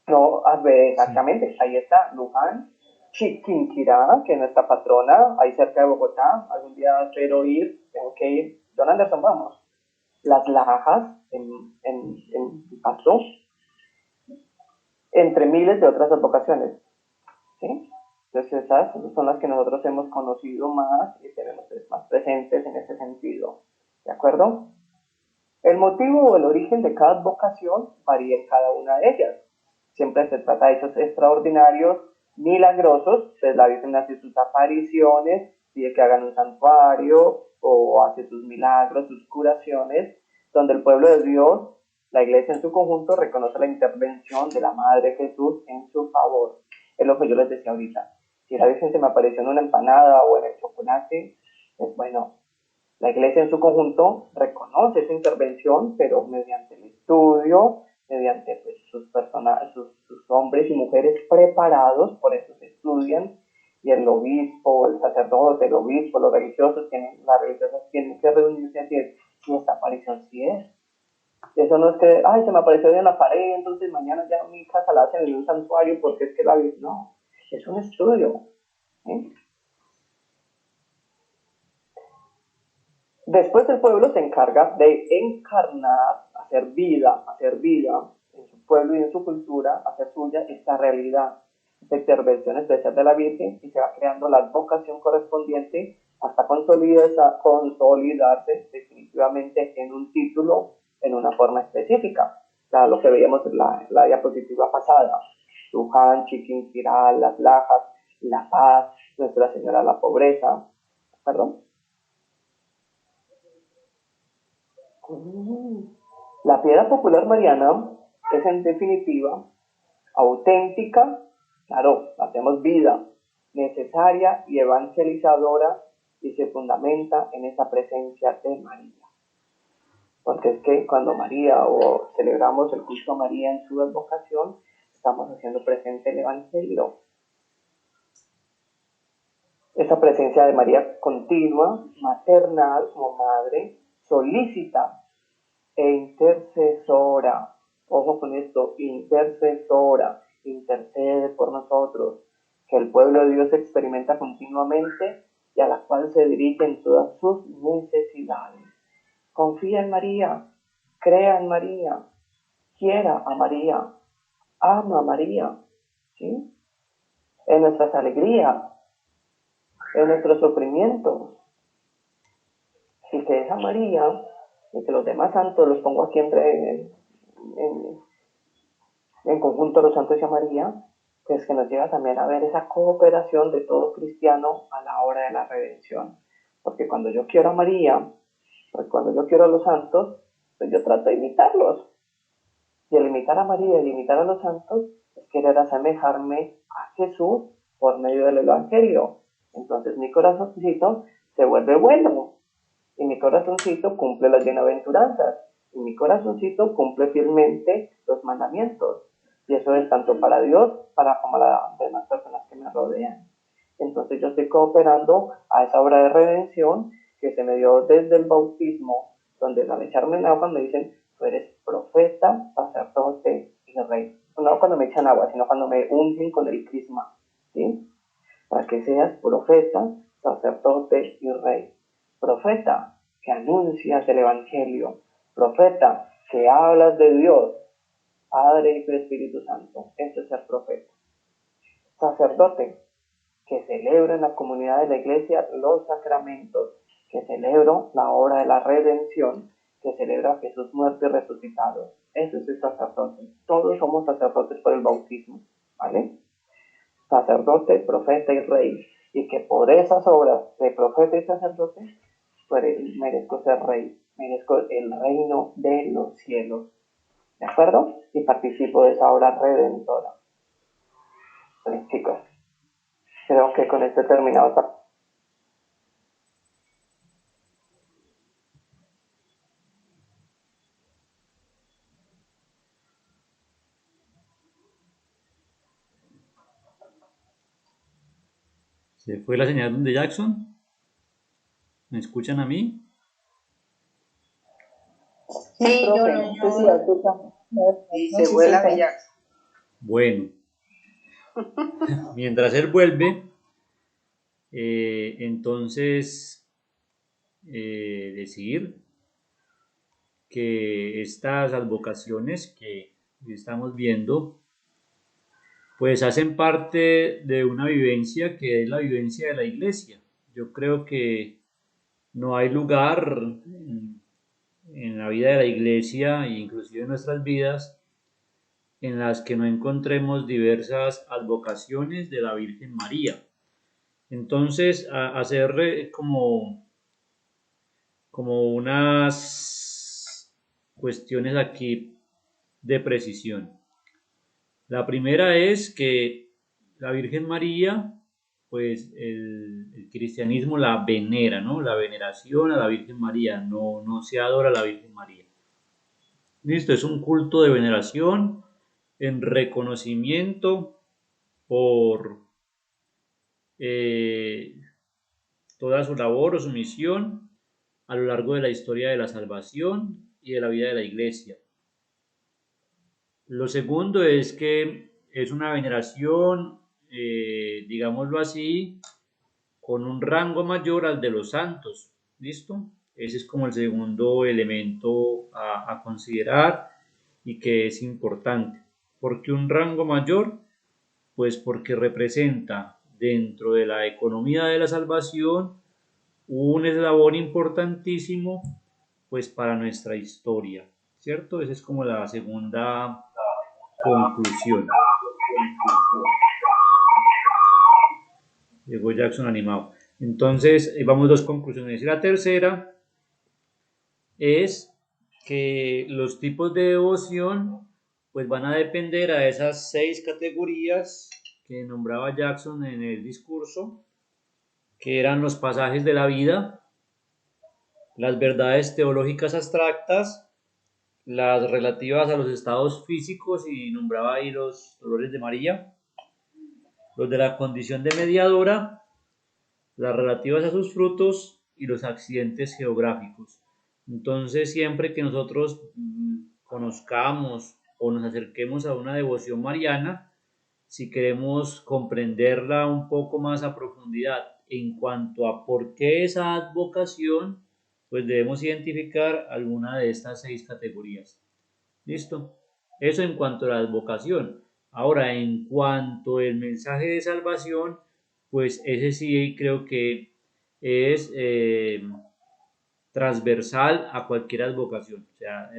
No, exactamente, ahí está, Luján. Chiquinquirá, que es nuestra patrona, ahí cerca de Bogotá. Algún día espero ir, tengo que ir. Don Anderson, vamos. Las Lajas, en Pasto, entre miles de otras advocaciones, ¿sí? Entonces esas son las que nosotros hemos conocido más y tenemos más presentes en ese sentido, ¿de acuerdo? El motivo o el origen de cada advocación varía en cada una de ellas. Siempre se trata de hechos extraordinarios, milagrosos, pues la Virgen hace sus apariciones, pide que hagan un santuario o hace sus milagros, sus curaciones, donde el pueblo de Dios, la iglesia en su conjunto, reconoce la intervención de la Madre Jesús en su favor. Es lo que yo les decía ahorita. Si la Virgen se me apareció en una empanada o en el chocolate, pues bueno, la iglesia en su conjunto reconoce esa intervención, pero mediante el estudio, mediante pues, sus hombres y mujeres preparados, por eso se estudian, y el obispo, el sacerdote, el obispo, las religiosas tienen que reunirse y decir, si esta aparición sí es. Eso no es que, ay, se me apareció en la pared, entonces mañana ya mi casa la hacen en un santuario porque es que la vi. No, es un estudio. ¿Sí? Después el pueblo se encarga de encarnar, hacer vida en su pueblo y en su cultura, hacer suya esta realidad, esta intervención especial de la Virgen, y se va creando la vocación correspondiente hasta consolidarse definitivamente en un título, en una forma específica. O sea, lo que veíamos en la diapositiva pasada, Luján, Chiquinquirá, Las Lajas, La Paz, Nuestra Señora de la Pobreza, perdón. La piedra popular mariana es en definitiva auténtica, claro, hacemos vida, necesaria y evangelizadora y se fundamenta en esa presencia de María. Porque es que cuando María o celebramos el culto a María en su advocación, estamos haciendo presente el Evangelio. Esa presencia de María continua, maternal como madre, solícita e intercesora. Ojo con esto, intercesora, intercede por nosotros, que el pueblo de Dios experimenta continuamente y a la cual se dirige en todas sus necesidades. Confía en María, crea en María, quiera a María, ama a María, ¿sí? En nuestras alegrías, en nuestros sufrimientos. Y que esa María, y que los demás santos, los pongo aquí en conjunto los santos y a María, pues que nos lleva también a ver esa cooperación de todo cristiano a la hora de la redención. Porque cuando yo quiero a María, pues cuando yo quiero a los santos, pues yo trato de imitarlos. Y el imitar a María y imitar a los santos es querer asemejarme a Jesús por medio del Evangelio. Entonces mi corazoncito se vuelve bueno y mi corazoncito cumple las bienaventuranzas y mi corazoncito cumple fielmente los mandamientos. Y eso es tanto para Dios como para las demás personas que me rodean. Entonces yo estoy cooperando a esa obra de redención que se me dio desde el bautismo, donde al echarme en agua me dicen, tú eres profeta, sacerdote y rey. No cuando me echan agua, sino cuando me ungen con el crisma, ¿sí? Para que seas profeta, sacerdote y rey. Profeta, que anuncias el Evangelio. Profeta, que hablas de Dios, Padre, Hijo y Espíritu Santo. Eso es ser profeta. Sacerdote, que celebra en la comunidad de la iglesia los sacramentos, que celebro la obra de la redención, que celebra a Jesús muerto y resucitado. Eso es el sacerdote. Todos somos sacerdotes por el bautismo, ¿vale? Sacerdote, profeta y rey. Y que por esas obras de profeta y sacerdote, pues merezco ser rey, merezco el reino de los cielos. ¿De acuerdo? Y participo de esa obra redentora. Pues, chicos, creo que con esto he terminado. ¿Se fue la señal de Jackson? ¿Me escuchan a mí? Sí, yo profe, no. no sé si escuchan. Y se vuela Villa. Bueno, mientras él vuelve, entonces decir que estas advocaciones que estamos viendo, pues hacen parte de una vivencia que es la vivencia de la iglesia. Yo creo que no hay lugar en la vida de la iglesia, e inclusive en nuestras vidas, en las que no encontremos diversas advocaciones de la Virgen María. Entonces, hacer como unas cuestiones aquí de precisión. La primera es que la Virgen María, pues el cristianismo la venera, ¿no? La veneración a la Virgen María, no se adora a la Virgen María. Listo, es un culto de veneración en reconocimiento por eh, toda su labor o su misión a lo largo de la historia de la salvación y de la vida de la iglesia. Lo segundo es que es una veneración, digámoslo así, con un rango mayor al de los santos. ¿Listo? Ese es como el segundo elemento a considerar y que es importante. ¿Por qué un rango mayor? Pues porque representa dentro de la economía de la salvación un eslabón importantísimo pues para nuestra historia, ¿cierto? Esa es como la segunda conclusión. Llegó Jackson animado. Entonces, vamos dos conclusiones. Y la tercera es que los tipos de devoción pues van a depender a esas 6 categorías que nombraba Jackson en el discurso, que eran los pasajes de la vida, las verdades teológicas abstractas, las relativas a los estados físicos, y nombraba ahí los dolores de María, los de la condición de mediadora, las relativas a sus frutos y los accidentes geográficos. Entonces, siempre que nosotros conozcamos o nos acerquemos a una devoción mariana, si queremos comprenderla un poco más a profundidad en cuanto a por qué esa advocación, pues debemos identificar alguna de estas 6 categorías. ¿Listo? Eso en cuanto a la advocación. Ahora, en cuanto al mensaje de salvación, pues ese sí creo que es transversal a cualquier advocación. O sea,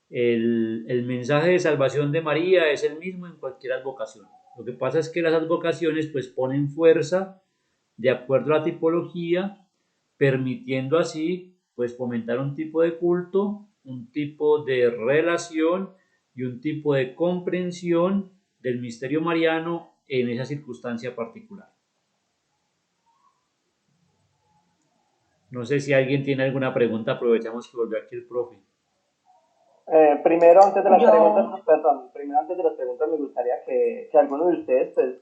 el mensaje de salvación de María es el mismo en cualquier advocación. Lo que pasa es que las advocaciones pues ponen fuerza de acuerdo a la tipología, permitiendo así pues fomentar un tipo de culto, un tipo de relación y un tipo de comprensión del misterio mariano en esa circunstancia particular. No sé si alguien tiene alguna pregunta, aprovechamos que volvió aquí el profe. Primero, antes de las preguntas, perdón, primero antes de las preguntas me gustaría que alguno de ustedes pues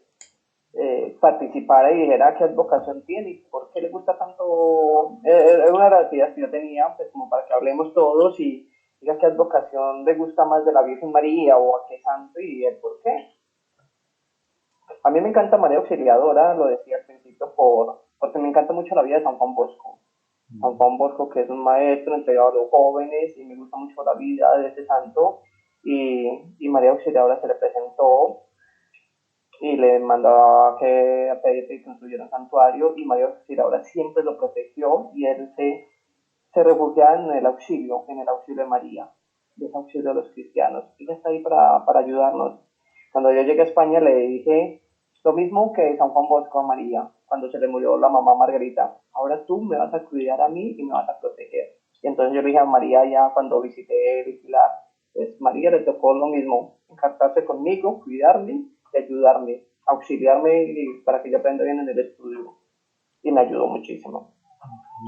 participara y dijera qué advocación tiene y por qué le gusta tanto. Es una de las ideas que yo tenía, pues como para que hablemos todos y diga qué advocación le gusta más de la Virgen María o a qué santo y el por qué. A mí me encanta María Auxiliadora, lo decía al principio, porque me encanta mucho la vida de San Juan Bosco. San Juan Bosco, que es un maestro entregado a los jóvenes, y me gusta mucho la vida de ese santo. Y María Auxiliadora se le presentó y le mandaba a pedir que construyera un santuario, y María Auxiliadora siempre lo protegió, y él se refugiaba en el auxilio de María, de ese auxilio de los cristianos. Ella está ahí para ayudarnos. Cuando yo llegué a España le dije lo mismo que San Juan Bosco a María, cuando se le murió la mamá Margarita: ahora tú me vas a cuidar a mí y me vas a proteger. Y entonces yo le dije a María, ya cuando visité Vigilar, pues María le tocó lo mismo, encartarse conmigo, cuidarme y ayudarme, auxiliarme para que yo aprenda bien en el estudio. Y me ayudó muchísimo.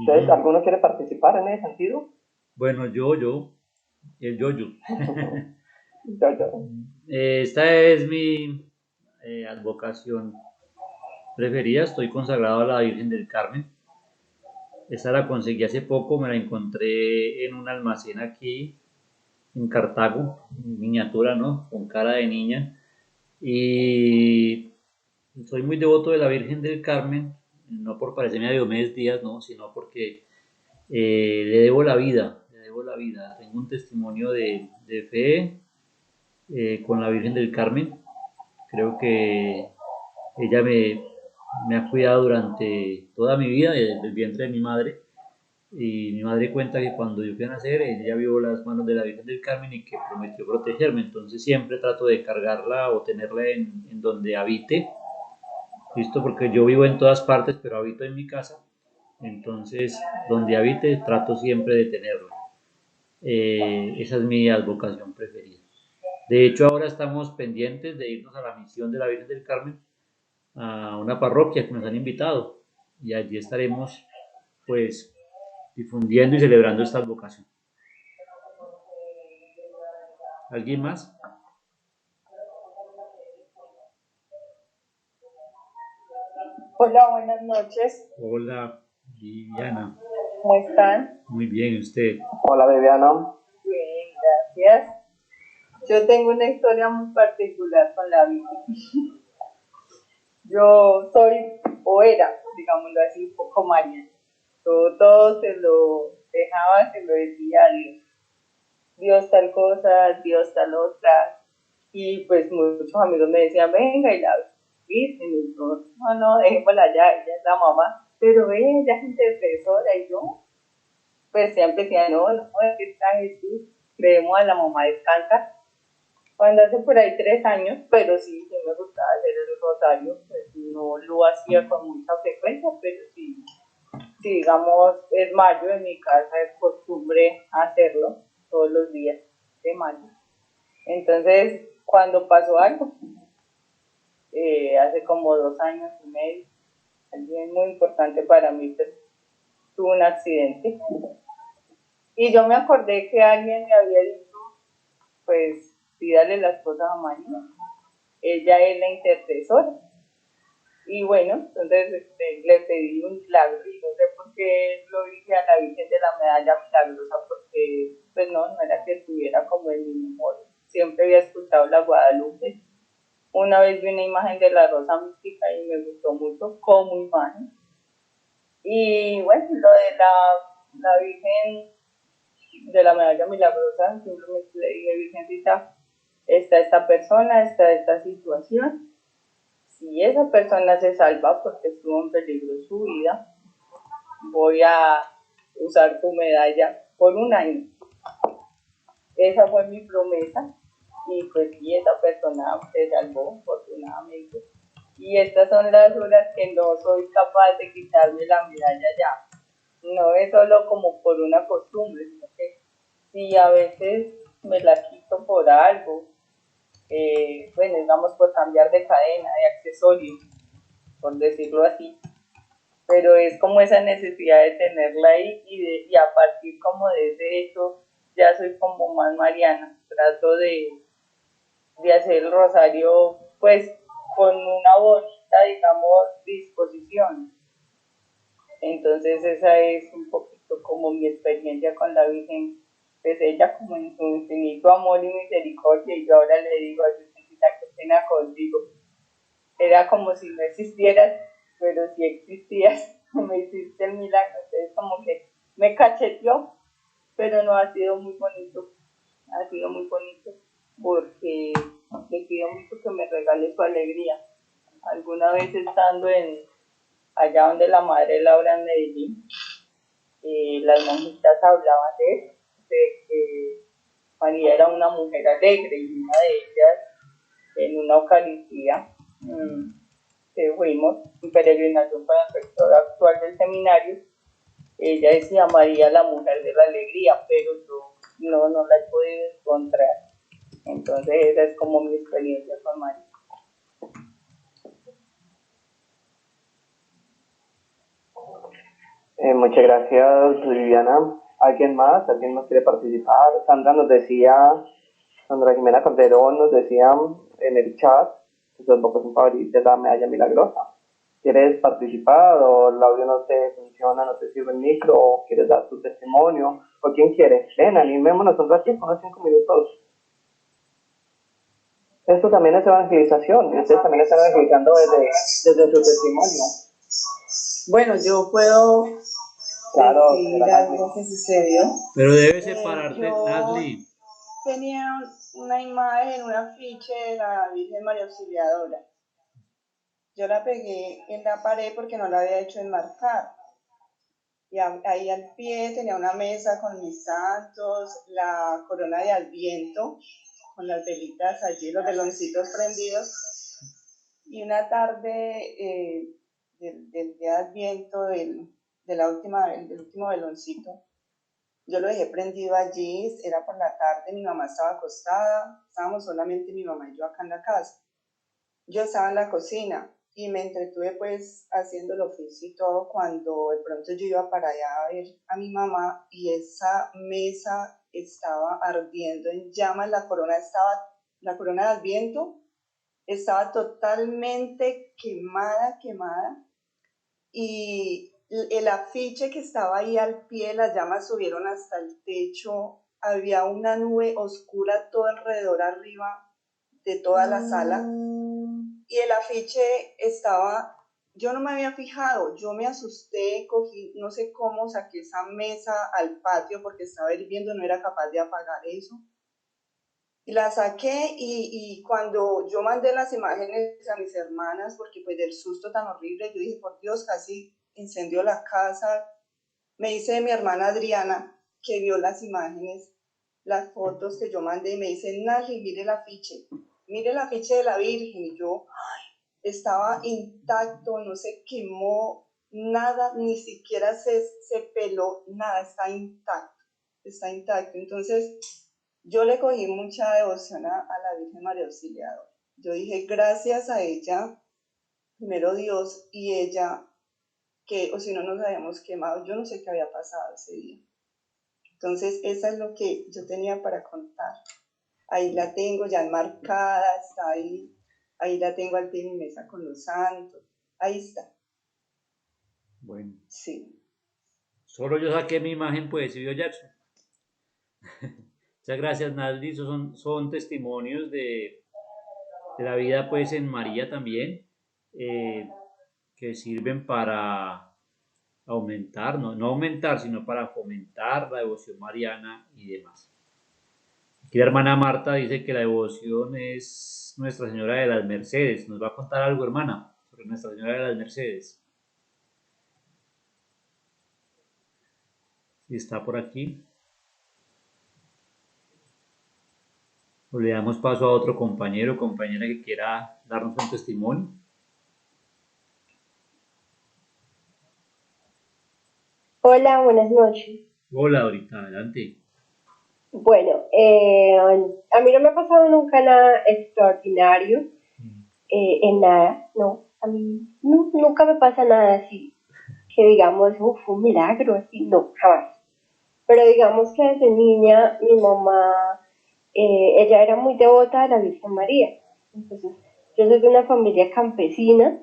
Entonces, ¿alguno quiere participar en ese sentido? Bueno, el yo-yo. Yo. Esta es mi advocación preferida. Estoy consagrado a la Virgen del Carmen. Esta la conseguí hace poco, me la encontré en un almacén aquí en Cartago, en miniatura, ¿no? Con cara de niña. Y soy muy devoto de la Virgen del Carmen, no por parecerme a Diomedes Díaz, no, sino porque le debo la vida, le debo la vida. Tengo un testimonio de fe con la Virgen del Carmen. Creo que ella me ha cuidado durante toda mi vida, desde el vientre de mi madre. Y mi madre cuenta que cuando yo fui a nacer, ella vio las manos de la Virgen del Carmen y que prometió protegerme. Entonces siempre trato de cargarla o tenerla en donde habite. ¿Listo? Porque yo vivo en todas partes, pero habito en mi casa. Entonces, donde habite, trato siempre de tenerla. Esa es mi advocación preferida. De hecho, ahora estamos pendientes de irnos a la misión de la Virgen del Carmen, a una parroquia que nos han invitado, y allí estaremos pues difundiendo y celebrando esta advocación. ¿Alguien más? Hola, buenas noches. Hola, Viviana. ¿Cómo están? Muy bien, ¿usted? Hola, Viviana. Bien, gracias. Yo tengo una historia muy particular con la Virgen. Yo soy, o era, digámoslo así, un poco mariana. Todo se lo dejaba, se lo decía a Dios. Dios tal cosa, Dios tal otra. Y pues muchos amigos me decían, venga, y la Virgen, y yo, no, dejémosla allá, ella es la mamá. pero ella es intercesora y yo, pues siempre decía, no, no, es que está Jesús, creemos a la mamá descansa. Cuando hace por ahí 3 años, pero sí, sí me gustaba hacer el rosario, pues no lo hacía con mucha frecuencia, pero sí, sí, digamos, es mayo, en mi casa es costumbre hacerlo todos los días de mayo. Entonces, cuando pasó algo, hace como 2 años y medio, alguien muy importante para mí pues, tuvo un accidente. Y yo me acordé que alguien me había dicho, pues, pídale las cosas a María. Ella es la intercesora. Y bueno, entonces le pedí un milagro y no sé por qué lo dije a la Virgen de la Medalla Milagrosa, porque pues no era que estuviera como en mi memoria. Siempre había escuchado la Guadalupe. Una vez vi una imagen de la Rosa Mística y me gustó mucho como imagen. Y bueno, lo de la Virgen de la Medalla Milagrosa, simplemente le dije, Virgencita, está esta persona, está esta situación. Si esa persona se salva porque estuvo en peligro su vida, voy a usar tu medalla por un año. Esa fue mi promesa y pues sí, esa persona se salvó afortunadamente. Y estas son las horas que no soy capaz de quitarme la medalla ya. No es solo como por una costumbre, sino que si a veces me la quito por algo, bueno, digamos por cambiar de cadena, de accesorio, por decirlo así, pero es como esa necesidad de tenerla ahí y a partir como de ese hecho ya soy como más mariana, trato de hacer el rosario pues con una bonita, digamos, disposición. Entonces esa es un poquito como mi experiencia con la Virgen, pues ella como en su infinito amor y misericordia y yo ahora le digo a Virgencita que pena contigo. Era como si no existieras, pero si existías, me hiciste el milagro. Entonces como que me cacheteó, pero no ha sido muy bonito, ha sido muy bonito porque le pido mucho que me regale su alegría. Alguna vez estando allá donde la madre Laura en Medellín, las monjitas hablaban de que María era una mujer alegre y una de ellas en una Eucaristía que fuimos en peregrinación para el rector actual del seminario, ella decía María la mujer de la alegría, pero yo no la he podido encontrar. Entonces esa es como mi experiencia con María. Muchas gracias, Viviana. ¿Alguien más? ¿Alguien más quiere participar? Sandra Jimena Calderón nos decía en el chat que su advocación favorita es la medalla milagrosa. ¿Quieres participar o el audio no te funciona, no te sirve el micro o quieres dar tu testimonio? ¿O quién quiere? Ven, animémonos un ratito, unos 5 minutos. Esto también es evangelización y ustedes también están evangelizando desde su testimonio. Bueno, yo puedo decir algo que sucedió. Pero debe separarte, Yo Ashley. tenía una imagen, un afiche de la Virgen María Auxiliadora. Yo la pegué en la pared porque no la había hecho enmarcar. Y ahí al pie tenía una mesa con mis santos, la corona de Adviento, con las velitas allí, los veloncitos prendidos. Y una tarde del día de Adviento, del último veloncito, yo lo dejé prendido allí, era por la tarde, mi mamá estaba acostada, estábamos solamente mi mamá y yo acá en la casa. Yo estaba en la cocina y me entretuve pues haciendo el oficio y todo cuando de pronto yo iba para allá a ver a mi mamá y esa mesa estaba ardiendo en llamas, la corona de Adviento estaba totalmente quemada y el afiche que estaba ahí al pie, las llamas subieron hasta el techo, había una nube oscura todo alrededor arriba de toda la sala y el afiche estaba, yo no me había fijado, yo me asusté, cogí, no sé cómo saqué esa mesa al patio porque estaba hirviendo, no era capaz de apagar eso. Y la saqué y cuando yo mandé las imágenes a mis hermanas, porque pues del susto tan horrible, yo dije, por Dios, casi incendió la casa. Me dice mi hermana Adriana, que vio las imágenes, las fotos que yo mandé, y me dice, Nali, mire el afiche de la Virgen. Y yo estaba intacto, no se quemó, nada, ni siquiera se peló, nada, está intacto. Entonces, yo le cogí mucha devoción a la Virgen María Auxiliadora. Yo dije, gracias a ella, primero Dios y ella, que o si no nos habíamos quemado, yo no sé qué había pasado ese día. Entonces, eso es lo que yo tenía para contar. Ahí la tengo ya enmarcada, está ahí la tengo al pie de mi mesa con los santos, ahí está. Bueno, Sí. solo yo saqué mi imagen, pues, ¿sí vio Jackson? Muchas gracias, Naldi. Esos son testimonios de la vida, pues, en María también, que sirven para aumentar, no aumentar, sino para fomentar la devoción mariana y demás. Aquí la hermana Marta dice que la devoción es Nuestra Señora de las Mercedes. ¿Nos va a contar algo, hermana, sobre Nuestra Señora de las Mercedes? Si está por aquí. O le damos paso a otro compañero o compañera que quiera darnos un testimonio. Hola, buenas noches. Hola, Dorita, adelante. Bueno, a mí no me ha pasado nunca nada extraordinario, en nada, no, a mí nunca me pasa nada así, que digamos, un milagro, así, no, jamás. Pero digamos que desde niña mi mamá, ella era muy devota de la Virgen María. Entonces, yo soy de una familia campesina,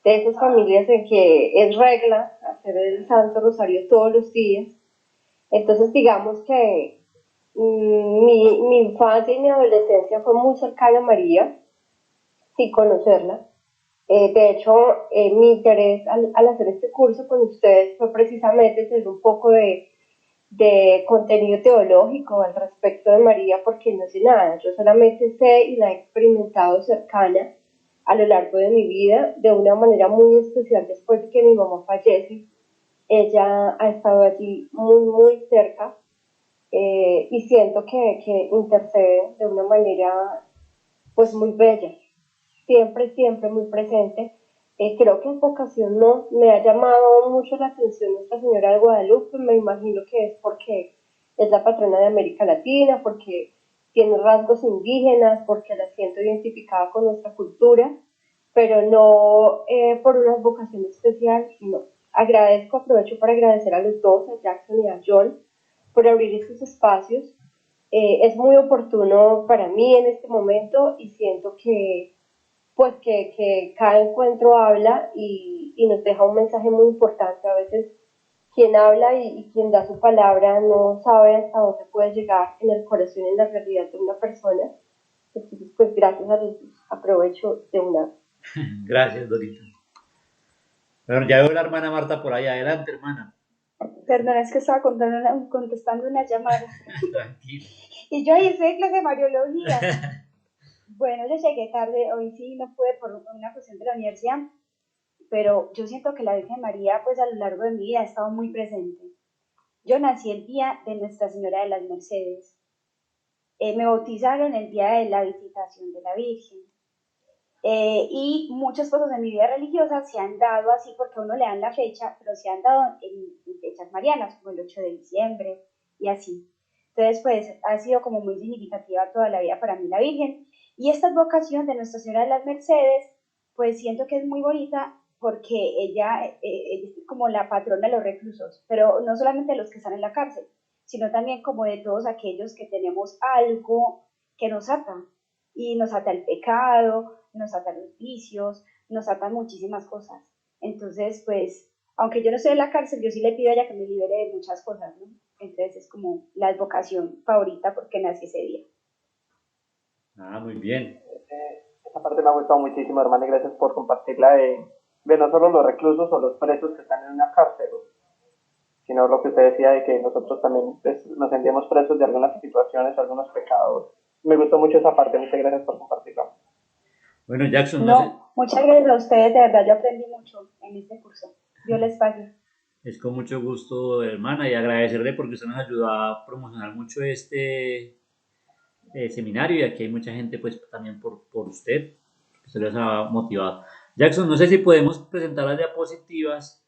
de esas familias en que es regla hacer el Santo Rosario todos los días. Entonces, digamos que mi infancia y mi adolescencia fue muy cercana a María, sin conocerla. De hecho, mi interés al hacer este curso con ustedes fue precisamente tener un poco de contenido teológico al respecto de María, porque no sé nada. Yo solamente sé y la he experimentado cercana a lo largo de mi vida, de una manera muy especial después de que mi mamá fallece. Ella ha estado allí muy, muy cerca, y siento que intercede de una manera pues muy bella, siempre, siempre muy presente. Creo que en vocación no me ha llamado mucho la atención Nuestra Señora de Guadalupe, me imagino que es porque es la patrona de América Latina, porque tiene rasgos indígenas, porque la siento identificada con nuestra cultura, pero no por una vocación especial, no. Aprovecho para agradecer a los dos, a Jackson y a John, por abrir estos espacios. Es muy oportuno para mí en este momento y siento que pues que cada encuentro habla y nos deja un mensaje muy importante. A veces quien habla y quien da su palabra no sabe hasta dónde puede llegar en el corazón y en la realidad de una persona. Entonces, pues gracias a los dos. Aprovecho de una. Gracias, Dorita. Bueno, ya veo la hermana Marta por ahí. Adelante, hermana. Perdón, es que estaba contestando una llamada. Tranquilo. Y yo ahí estoy en clase de Mariología. Bueno, yo llegué tarde, hoy sí no pude por una cuestión de la universidad, pero yo siento que la Virgen María, pues a lo largo de mi vida ha estado muy presente. Yo nací el día de Nuestra Señora de las Mercedes. Me bautizaron el día de la visitación de la Virgen. Y muchas cosas en mi vida religiosa se han dado así porque a uno le dan la fecha, pero se han dado en fechas marianas, como el 8 de diciembre y así. Entonces, pues ha sido como muy significativa toda la vida para mí la Virgen. Y esta advocación de Nuestra Señora de las Mercedes, pues siento que es muy bonita porque ella es como la patrona de los reclusos, pero no solamente de los que están en la cárcel, sino también como de todos aquellos que tenemos algo que nos ata, y nos ata el pecado, nos ata los vicios, nos atan muchísimas cosas. Entonces, pues, aunque yo no estoy en la cárcel, yo sí le pido a ella que me libere de muchas cosas, ¿no? Entonces es como la advocación favorita porque nací ese día. Ah, muy bien. Esa parte me ha gustado muchísimo, hermana, y gracias por compartirla de no solo los reclusos o los presos que están en una cárcel, sino lo que usted decía de que nosotros también pues, nos sentíamos presos de algunas situaciones, algunos pecados. Me gustó mucho esa parte, muchas gracias por compartirlo. Bueno, Jackson, no, muchas gracias a ustedes, de verdad yo aprendí mucho en este curso. Dios les pague. Es con mucho gusto, hermana, y agradecerle porque usted nos ayudó a promocionar mucho este seminario y aquí hay mucha gente pues también por usted, que se les ha motivado. Jackson, no sé si podemos presentar las diapositivas.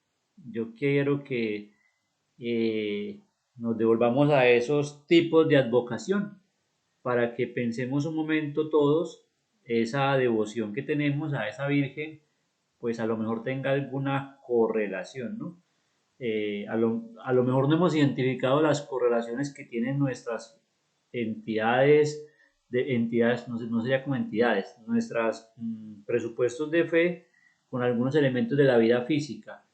Yo quiero que nos devolvamos a esos tipos de advocación para que pensemos un momento todos esa devoción que tenemos a esa Virgen, pues a lo mejor tenga alguna correlación, ¿no? A lo mejor no hemos identificado las correlaciones que tienen nuestras entidades, entidades no sería como entidades, nuestros presupuestos de fe con algunos elementos de la vida física.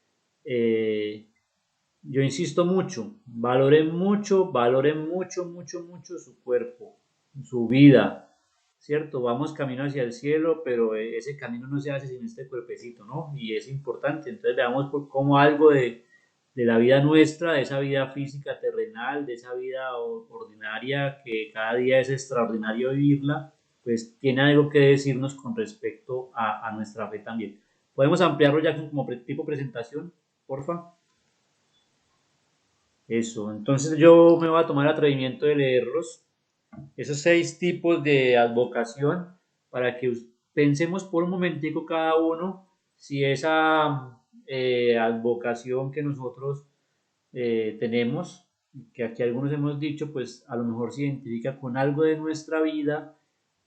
Yo insisto mucho, valoren mucho su cuerpo, su vida, ¿cierto? Vamos camino hacia el cielo, pero ese camino no se hace sin este cuerpecito, ¿no? Y es importante, entonces veamos como algo de la vida nuestra, de esa vida física terrenal, de esa vida ordinaria que cada día es extraordinario vivirla, pues tiene algo que decirnos con respecto a nuestra fe también. ¿Podemos ampliarlo ya como tipo presentación, porfa? Eso, entonces yo me voy a tomar el atrevimiento de leerlos, esos 6 tipos de advocación, para que pensemos por un momentico cada uno si esa advocación que nosotros tenemos, que aquí algunos hemos dicho, pues a lo mejor se identifica con algo de nuestra vida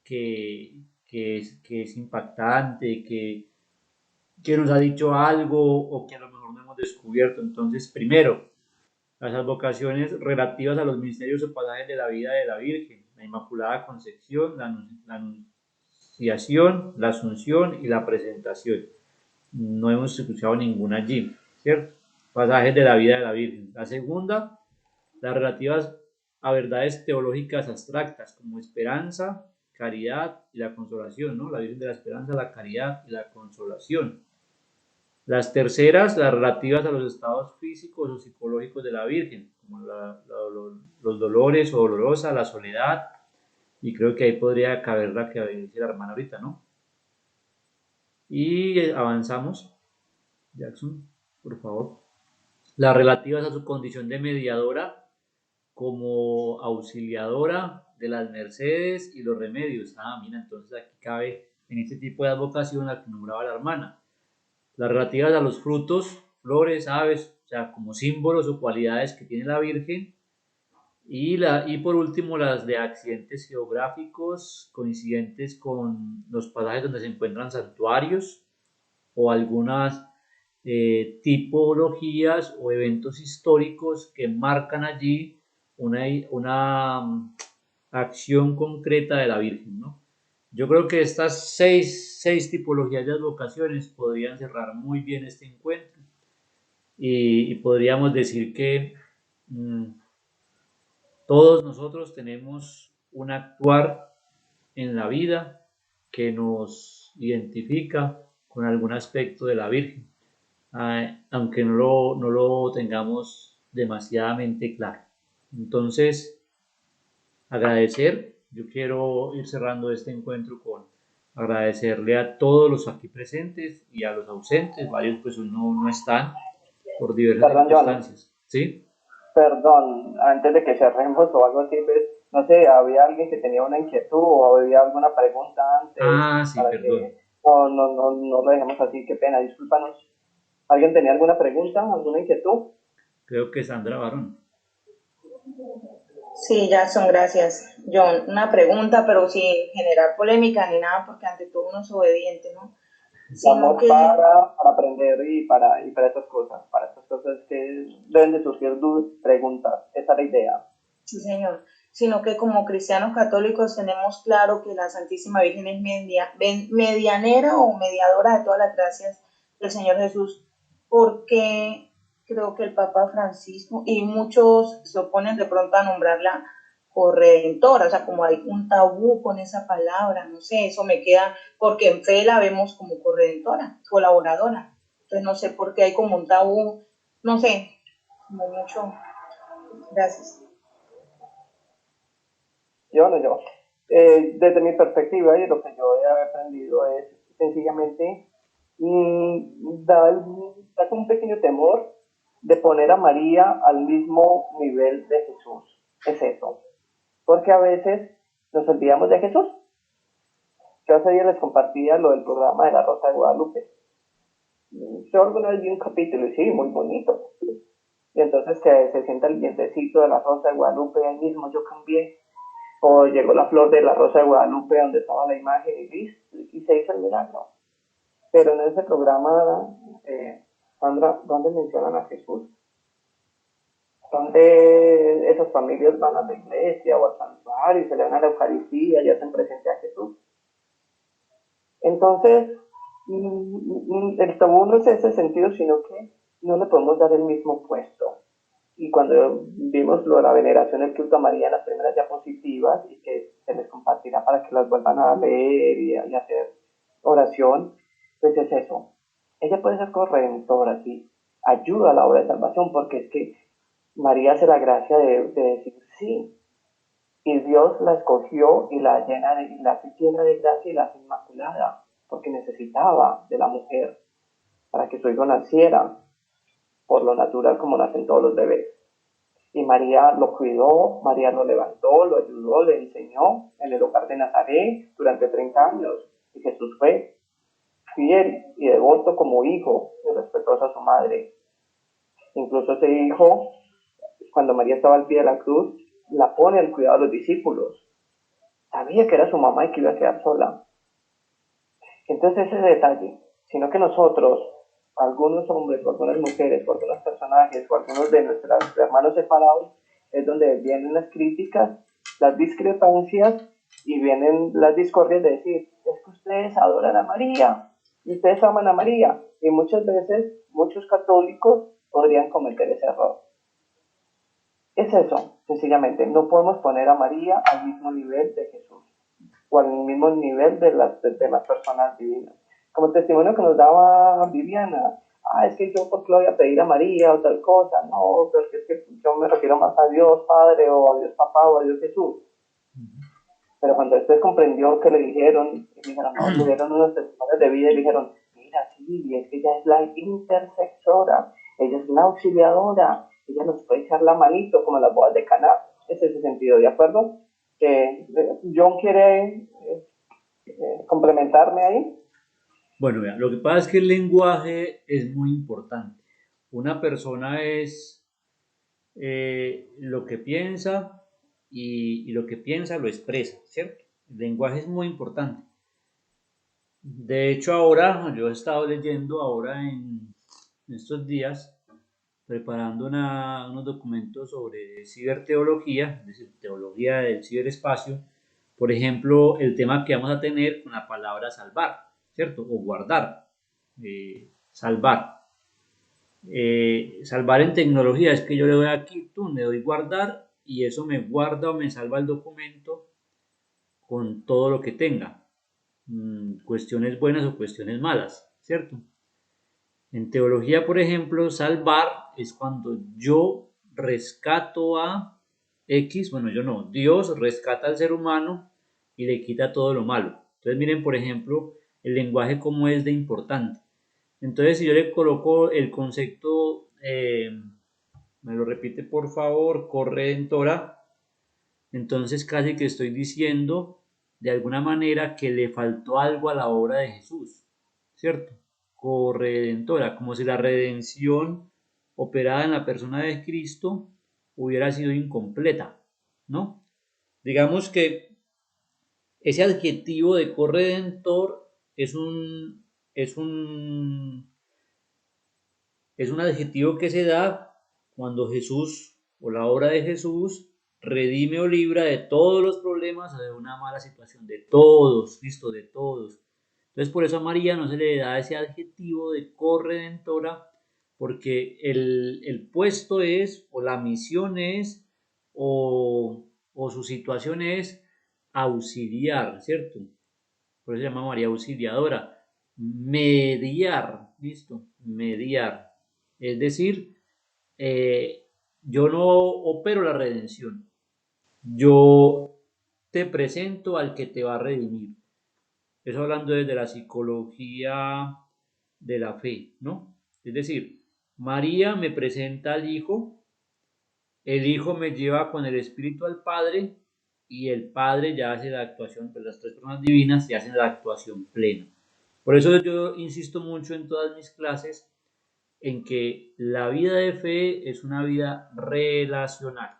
que es impactante, que nos ha dicho algo o que a lo mejor no hemos descubierto. Entonces, primero, las advocaciones relativas a los misterios o pasajes de la vida de la Virgen, la Inmaculada Concepción, la Anunciación, la Asunción y la Presentación. No hemos escuchado ninguna allí, ¿cierto? Pasajes de la vida de la Virgen. La segunda, las relativas a verdades teológicas abstractas como esperanza, caridad y la consolación, ¿no? La Virgen de la Esperanza, la caridad y la consolación. Las terceras, las relativas a los estados físicos o psicológicos de la Virgen, como los dolores o dolorosa, la soledad, y creo que ahí podría caber la que dice la hermana ahorita, ¿no? Y avanzamos, Jackson, por favor. Las relativas a su condición de mediadora como auxiliadora de las mercedes y los remedios. Ah, mira, entonces aquí cabe en este tipo de advocación la que nombraba la hermana. Las relativas a los frutos, flores, aves, o sea, como símbolos o cualidades que tiene la Virgen. Y por último, las de accidentes geográficos coincidentes con los pasajes donde se encuentran santuarios o algunas tipologías o eventos históricos que marcan allí una acción concreta de la Virgen, ¿no? Yo creo que estas seis tipologías de advocaciones podrían cerrar muy bien este encuentro y podríamos decir que todos nosotros tenemos un actuar en la vida que nos identifica con algún aspecto de la Virgen, aunque no lo tengamos demasiadamente claro. Entonces, agradecer, yo quiero ir cerrando este encuentro con agradecerle a todos los aquí presentes y a los ausentes, varios pues no están por diversas Perdón, circunstancias. ¿Sí? Perdón, antes de que cerremos o algo así, pues, no sé, ¿había alguien que tenía una inquietud o había alguna pregunta antes Ah, sí, para perdón. que no lo dejemos así? Qué pena, discúlpanos. ¿Alguien tenía alguna pregunta, alguna inquietud? Creo que Sandra Barón. Sí, Jackson, gracias. John, una pregunta, pero sin generar polémica ni nada, porque ante todo uno es obediente, ¿no? Sino Estamos que, para aprender y para estas cosas que deben de surgir dudas, preguntas. Esa es la idea. sí, señor, sino que como cristianos católicos tenemos claro que la Santísima Virgen es medianera o mediadora de todas las gracias del Señor Jesús, porque creo que el Papa Francisco y muchos se oponen de pronto a nombrarla corredentora, o sea, como hay un tabú con esa palabra, no sé, eso me queda, porque en fe la vemos como corredentora, colaboradora, entonces no sé por qué hay como un tabú, no sé, como mucho, gracias. Desde mi perspectiva y lo que yo he aprendido es sencillamente da como un pequeño temor de poner a María al mismo nivel de Jesús. Es eso. Porque a veces nos olvidamos de Jesús. Yo hace días les compartía lo del programa de la Rosa de Guadalupe. Yo alguna vez vi un capítulo y sí, muy bonito. Y entonces que se sienta el vientecito de la Rosa de Guadalupe, ahí mismo yo cambié. O llegó la flor de la Rosa de Guadalupe donde estaba la imagen y se hizo el milagro. Pero en ese programa, Sandra, ¿dónde mencionan a Jesús? ¿Dónde esas familias van a la iglesia o al santuario y se le dan a la Eucaristía y hacen presente a Jesús? Entonces, el tabú no es ese sentido, sino que no le podemos dar el mismo puesto. Y cuando vimos lo de la veneración del culto a María en las primeras diapositivas, y que se les compartirá para que las vuelvan a leer y hacer oración, pues es eso. Ella puede ser corredentora, sí, ayuda a la obra de salvación, porque es que María hace la gracia de decir sí, y Dios la escogió y la hace llena de gracia y la hace inmaculada, porque necesitaba de la mujer para que su hijo naciera por lo natural como nacen todos los bebés. Y María lo cuidó, María lo levantó, lo ayudó, le enseñó en el hogar de Nazaret durante 30 años. Y Jesús fue fiel y devoto como hijo y respetuoso a su madre. Incluso ese hijo, cuando María estaba al pie de la cruz, la pone al cuidado de los discípulos. Sabía que era su mamá y que iba a quedar sola. Entonces ese detalle, sino que nosotros, algunos hombres, o algunas mujeres, o algunos personajes, o algunos de nuestros hermanos separados, es donde vienen las críticas, las discrepancias y vienen las discordias de decir, es que ustedes adoran a María, y ustedes aman a María, y muchas veces muchos católicos podrían cometer ese error. Es eso, sencillamente, no podemos poner a María al mismo nivel de Jesús o al mismo nivel de las personas divinas. Como testimonio que nos daba Viviana, es que yo por qué lo voy a pedir a María o tal cosa, no, porque es que yo me refiero más a Dios Padre o a Dios Papá o a Dios Jesús. Pero cuando después comprendió que le dijeron no, le dieron unos testimonios de vida y le dijeron, mira, sí, es que ella es la intercesora, ella es la auxiliadora, ella nos puede echar la manito como las bodas de Caná. Es ese sentido, ¿de acuerdo? John quiere complementarme ahí. Bueno, vean, lo que pasa es que el lenguaje es muy importante. Una persona es lo que piensa y lo que piensa lo expresa, ¿cierto? El lenguaje es muy importante. De hecho, ahora yo he estado leyendo en estos días, preparando unos documentos sobre ciberteología, es decir, teología del ciberespacio. Por ejemplo, el tema que vamos a tener con la palabra salvar, ¿cierto? O guardar, salvar. Salvar en tecnología es que yo le doy aquí, le doy guardar y eso me guarda o me salva el documento con todo lo que tenga, cuestiones buenas o cuestiones malas, ¿cierto? En teología, por ejemplo, salvar es cuando yo rescato a X, bueno, yo no, Dios rescata al ser humano y le quita todo lo malo. Entonces miren, por ejemplo, el lenguaje cómo es de importante. Entonces, si yo le coloco el concepto, me lo repite por favor, corredentora, entonces casi que estoy diciendo de alguna manera que le faltó algo a la obra de Jesús, ¿cierto? Corredentora, como si la redención operada en la persona de Cristo hubiera sido incompleta, ¿no? Digamos que ese adjetivo de corredentor es un, es un adjetivo que se da cuando Jesús o la obra de Jesús redime o libra de todos los problemas o de una mala situación, de todos, listo, de todos. Entonces por eso a María no se le da ese adjetivo de corredentora, porque el puesto es, o la misión es, o su situación es auxiliar, ¿cierto? Por eso se llama María Auxiliadora. Mediar, listo, mediar. Es decir, yo no opero la redención, yo te presento al que te va a redimir. Eso hablando desde la psicología de la fe, ¿no? Es decir, María me presenta al Hijo, el Hijo me lleva con el Espíritu al Padre y el Padre ya hace la actuación, pues las tres personas divinas ya hacen la actuación plena. Por eso yo insisto mucho en todas mis clases en que la vida de fe es una vida relacional,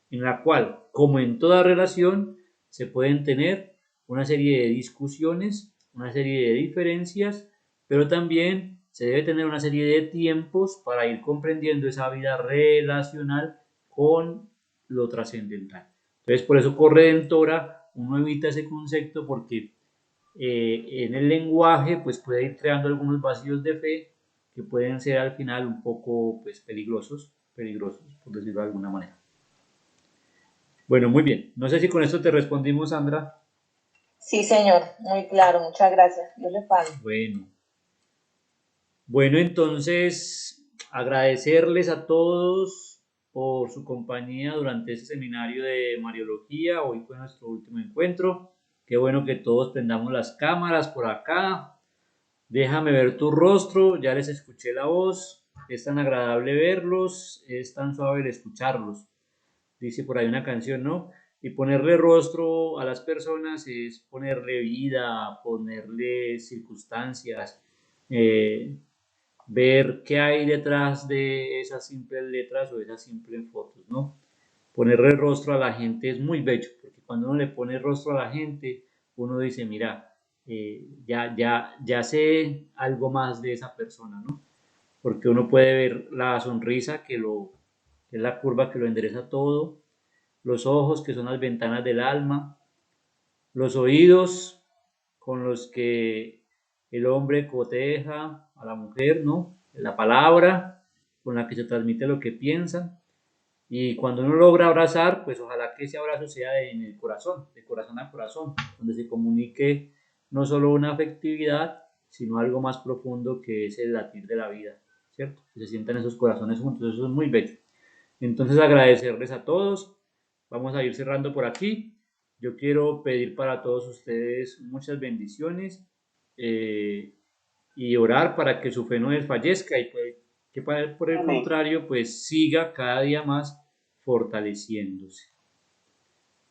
en la cual, como en toda relación, se pueden tener una serie de discusiones, una serie de diferencias, pero también se debe tener una serie de tiempos para ir comprendiendo esa vida relacional con lo trascendental. Entonces, por eso corredentora, uno evita ese concepto porque en el lenguaje pues puede ir creando algunos vacíos de fe que pueden ser al final un poco pues peligrosos, por decirlo de alguna manera. Bueno, muy bien. No sé si con esto te respondimos, Sandra. Sí, señor, muy claro, muchas gracias. Dios le pague. Bueno, entonces agradecerles a todos por su compañía durante este seminario de Mariología. Hoy fue nuestro último encuentro. Qué bueno que todos prendamos las cámaras por acá. Déjame ver tu rostro, ya les escuché la voz. Es tan agradable verlos, es tan suave el escucharlos. Dice por ahí una canción, ¿no? Y ponerle rostro a las personas es ponerle vida, ponerle circunstancias, ver qué hay detrás de esas simples letras o de esas simples fotos, ¿no? Ponerle rostro a la gente es muy bello, porque cuando uno le pone rostro a la gente, uno dice, mira, ya sé algo más de esa persona, ¿no? Porque uno puede ver la sonrisa que es la curva que lo endereza todo, los ojos que son las ventanas del alma, los oídos con los que el hombre coteja a la mujer, ¿no? La palabra con la que se transmite lo que piensa. Y cuando uno logra abrazar, pues ojalá que ese abrazo sea en el corazón, de corazón a corazón, donde se comunique no solo una afectividad, sino algo más profundo que es el latir de la vida, ¿cierto? Que se sientan esos corazones juntos, eso es muy bello. Entonces agradecerles a todos, vamos a ir cerrando por aquí. Yo quiero pedir para todos ustedes muchas bendiciones y orar para que su fe no desfallezca y pues, que por el Amén. contrario pues siga cada día más fortaleciéndose.